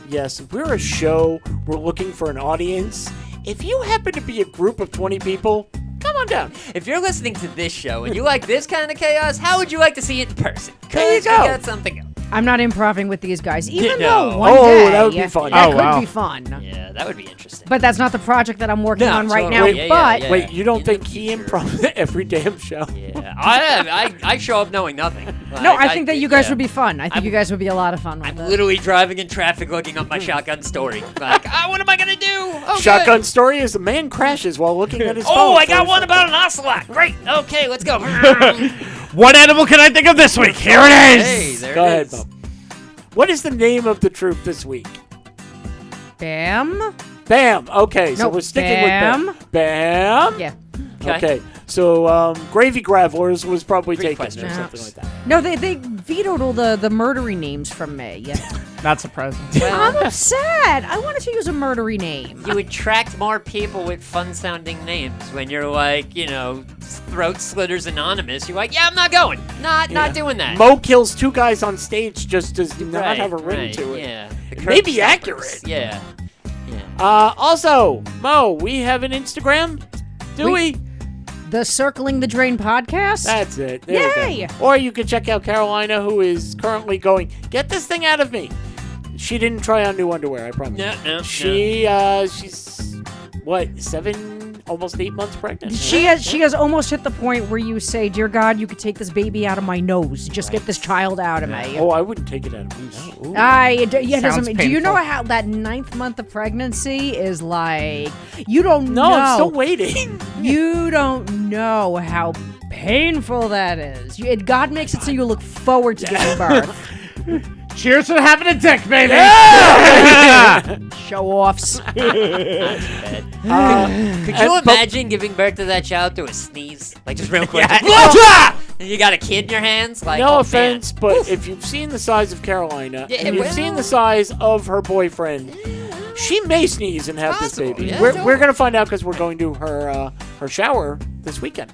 Yes, we're a show. We're looking for an audience. If you happen to be a group of 20 people, come on down. If you're listening to this show and you like this kind of chaos, how would you like to see it in person? There you 'Cause we go. got something else. I'm not improving with these guys, even No. though one Oh, day that would be fun. That Oh, could wow. be fun. Yeah, that would be interesting. But that's not the project that I'm working No, on right totally. now. Wait, Yeah, but yeah. Wait, you don't In think the he future. improv every damn show? Yeah, I show up knowing nothing. no, Like, I think that you guys yeah. would be fun. I think I'm- you guys would be a lot of fun with I'm it. literally driving in traffic looking up my shotgun story. Like, what am I going to do? Oh, good. Shotgun story is a man crashes while looking at his phone. Oh, I got for a one second. about an ocelot. Great. Okay, let's go. What animal can I think of this week? Here it is. Hey, there Go it ahead, is. Bob. What is the name of the troop this week? Bam. Bam. Okay, so No, we're sticking Bam. with Bam. Bam. Yeah. Okay. So Gravy Gravelers was probably Great taken question. or something like that. No, they vetoed all the murdery names from me. Not surprising. I'm upset. I wanted to use a murdery name. You attract more people with fun-sounding names when you're like, Throat Slitters Anonymous. You're like, yeah, I'm not going. Not doing that. Mo kills 2 guys on stage just does not Right, have a ring right, to it. Yeah. It may be accurate. Yeah. Also, Mo, we have an Instagram. Do we? The Circling the Drain podcast. That's it. There we Yay! go. Or you could check out Carolina, who is currently going, get this thing out of me. She didn't try on new underwear, I promise. No. She's, what, 7, almost 8 months pregnant? She has almost hit the point where you say, "Dear God, you could take this baby out of my nose. Just get this child out of me." Oh, I wouldn't take it out of me. No. Ooh. It Sounds doesn't. Do you know painful. how that 9th month of pregnancy is like? You don't No, know. I'm still waiting. You don't know how painful that is. God makes it so you look forward to giving birth. Cheers to having a dick, baby. Show offs. Could you imagine giving birth to that child through a sneeze? Like, just real quick. And you got a kid in your hands? Like, No oh, offense, man. but if you've seen the size of Carolina Yeah, and you've well- seen the size of her boyfriend, she may sneeze and have this Possible, baby. yeah, we're totally. gonna find out because we're going to her shower this weekend.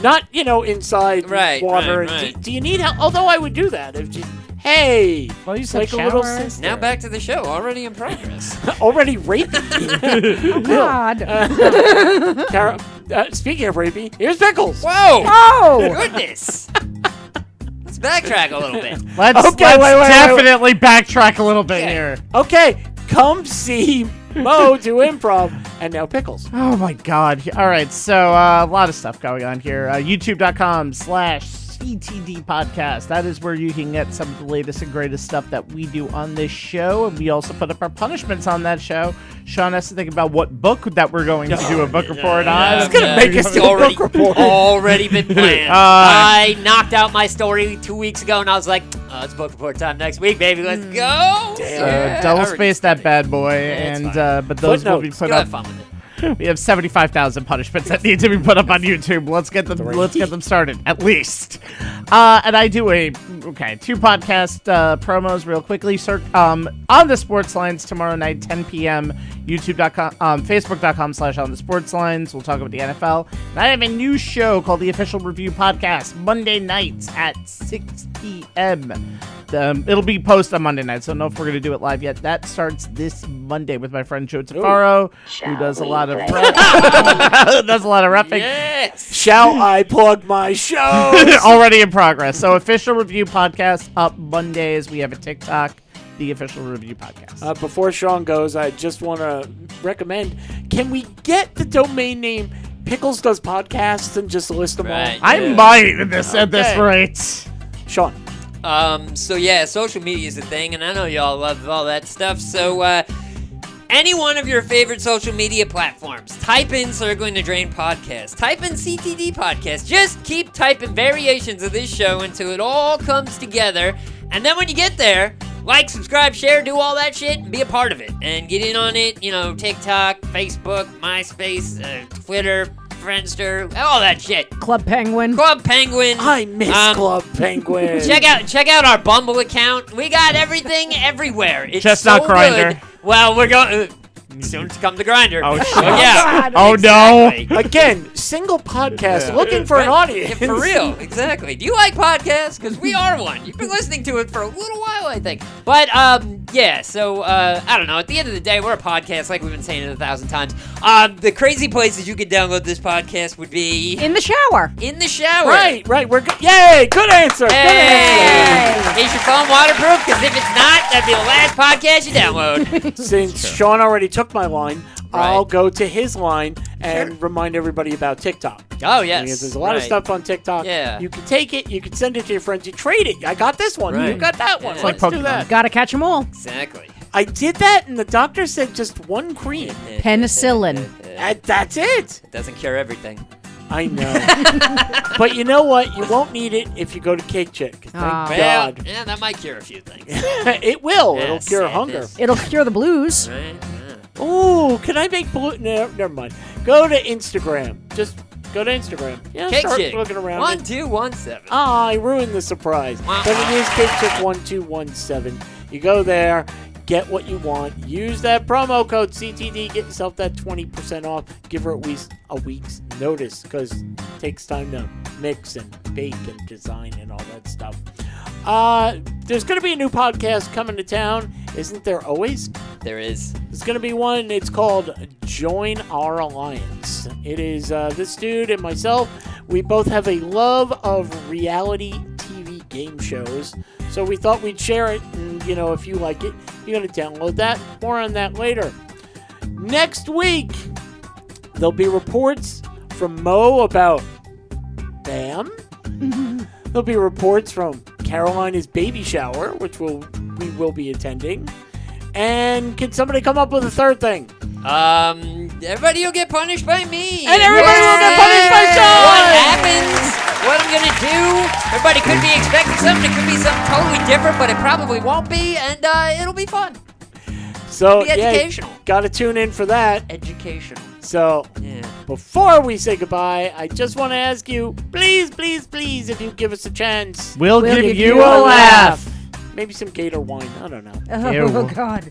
Not inside Right, water. right, right. Do you need help? Although I would do that if you, Hey. Well, you It's said like a little shower. sister. Now back to the show. Already in progress. Already raping me. God. Cara, speaking of raping, here's Pickles. Whoa! Oh! Goodness. Let's backtrack a little bit. Let's Okay, wait. definitely backtrack a little bit Okay. here. Okay, come see Mo do improv, and now Pickles. Oh my God. All right. So a lot of stuff going on here. YouTube.com/CTD podcast. That is where you can get some of the latest and greatest stuff that we do on this show. And we also put up our punishments on that show. Sean has to think about what book that we're going to do a book report on. It's gonna make us It's do a book report. already been planned. I knocked out my story 2 weeks ago, and I was like, "Oh, it's book report time next week, baby. Let's go." Yeah, Double already space that started. bad boy, it's and fine. but those will be Footnotes. put Go up. have fun with it. We have 75,000 punishments that need to be put up on YouTube. Let's get them. Let's get them started at least. And I do two podcast promos real quickly. On the Sports Lines tomorrow night, 10 p.m. YouTube.com, Facebook.com/On the Sports Lines. We'll talk about the NFL. And I have a new show called the Official Review Podcast Monday nights at 6 p.m. It'll be posted on Monday night, so I don't know if we're going to do it live yet. That starts this Monday with my friend Joe Tafaro, who does a lot of repping. Yes. Shall I plug my show? Already in progress. So Official Review Podcast up Mondays. We have a TikTok, the Official Review Podcast. Before Sean goes, I just want to recommend, can we get the domain name Pickles Does Podcasts and just list them Right. all? I might at this rate. Sean. So yeah, social media is a thing, and I know y'all love all that stuff. So, any one of your favorite social media platforms, type in Circling the Drain Podcast, type in CTD Podcast, just keep typing variations of this show until it all comes together, and then when you get there, like, subscribe, share, do all that shit, and be a part of it, and get in on it, TikTok, Facebook, MySpace, Twitter, Friendster, all that shit. Club Penguin. Club Penguin. I miss Club Penguin. Check out our Bumble account. We got everything everywhere. It's Just so not Grindr. good. Well, we're going soon to come to Grinder. Oh, shit. Yeah. Oh, no. Exactly. Again, single podcast looking for an audience. Yeah, for real, exactly. Do you like podcasts? Because we are one. You've been listening to it for a little while, I think. But, yeah, so, I don't know. At the end of the day, we're a podcast, like we've been saying it 1,000 times. The crazy places you could download this podcast would be In the shower. in the shower. Right. We're good. Yay! Good answer. Good answer. Hey! Is your phone waterproof? Because if it's not, that'd be the last podcast you download. Since Sean already took my line, Right. I'll go to his line and Sure. remind everybody about TikTok. Oh, yes. Because there's a lot of Right. stuff on TikTok. Yeah. You can take it, you can send it to your friends, you trade it. I got this one, you Right. got that one. Yeah. Let's Like do Pokemon. that. Gotta catch them all. Exactly. I did that, and the doctor said just one cream. Penicillin. That's it. It doesn't cure everything. I know. But you know what? You won't need it if you go to Cake Chick. Thank Ah. Well, God. yeah, that might cure a few things. It will. It'll Yes, cure it hunger. is. It'll cure the blues. Right? Yeah. Ooh, can I make blue? No, never mind. Go to Instagram. Just go to Instagram. Yeah, Cake start Chick. looking around. 1217. I ruined the surprise. Wah, But wah. it is Cake Chick 1217. You go there, get what you want. Use that promo code CTD. Get yourself that 20% off. Give her at least a week's notice because it takes time to mix and bake and design and all that stuff. There's going to be a new podcast coming to town. Isn't there always? There is. There's going to be one. It's called Join Our Alliance. It is this dude and myself. We both have a love of reality TV game shows. So we thought we'd share it. And, if you like it, you're going to download that. More on that later. Next week, there'll be reports from Mo about Bam. There'll be reports from Carolina's baby shower, which we will be attending. And can somebody come up with a third thing? Everybody will get punished by me. And everybody will get punished by Sean! What happens? What I'm gonna do? Everybody could be expecting something. It could be something totally different, but it probably won't be, and it'll be fun. So, Be educational. gotta tune in for that. Educational. So, Yeah. before we say goodbye, I just want to ask you, please, if you give us a chance, We'll We'll give give you you a a laugh. maybe some Gator wine. I don't know. Oh, Ew. God.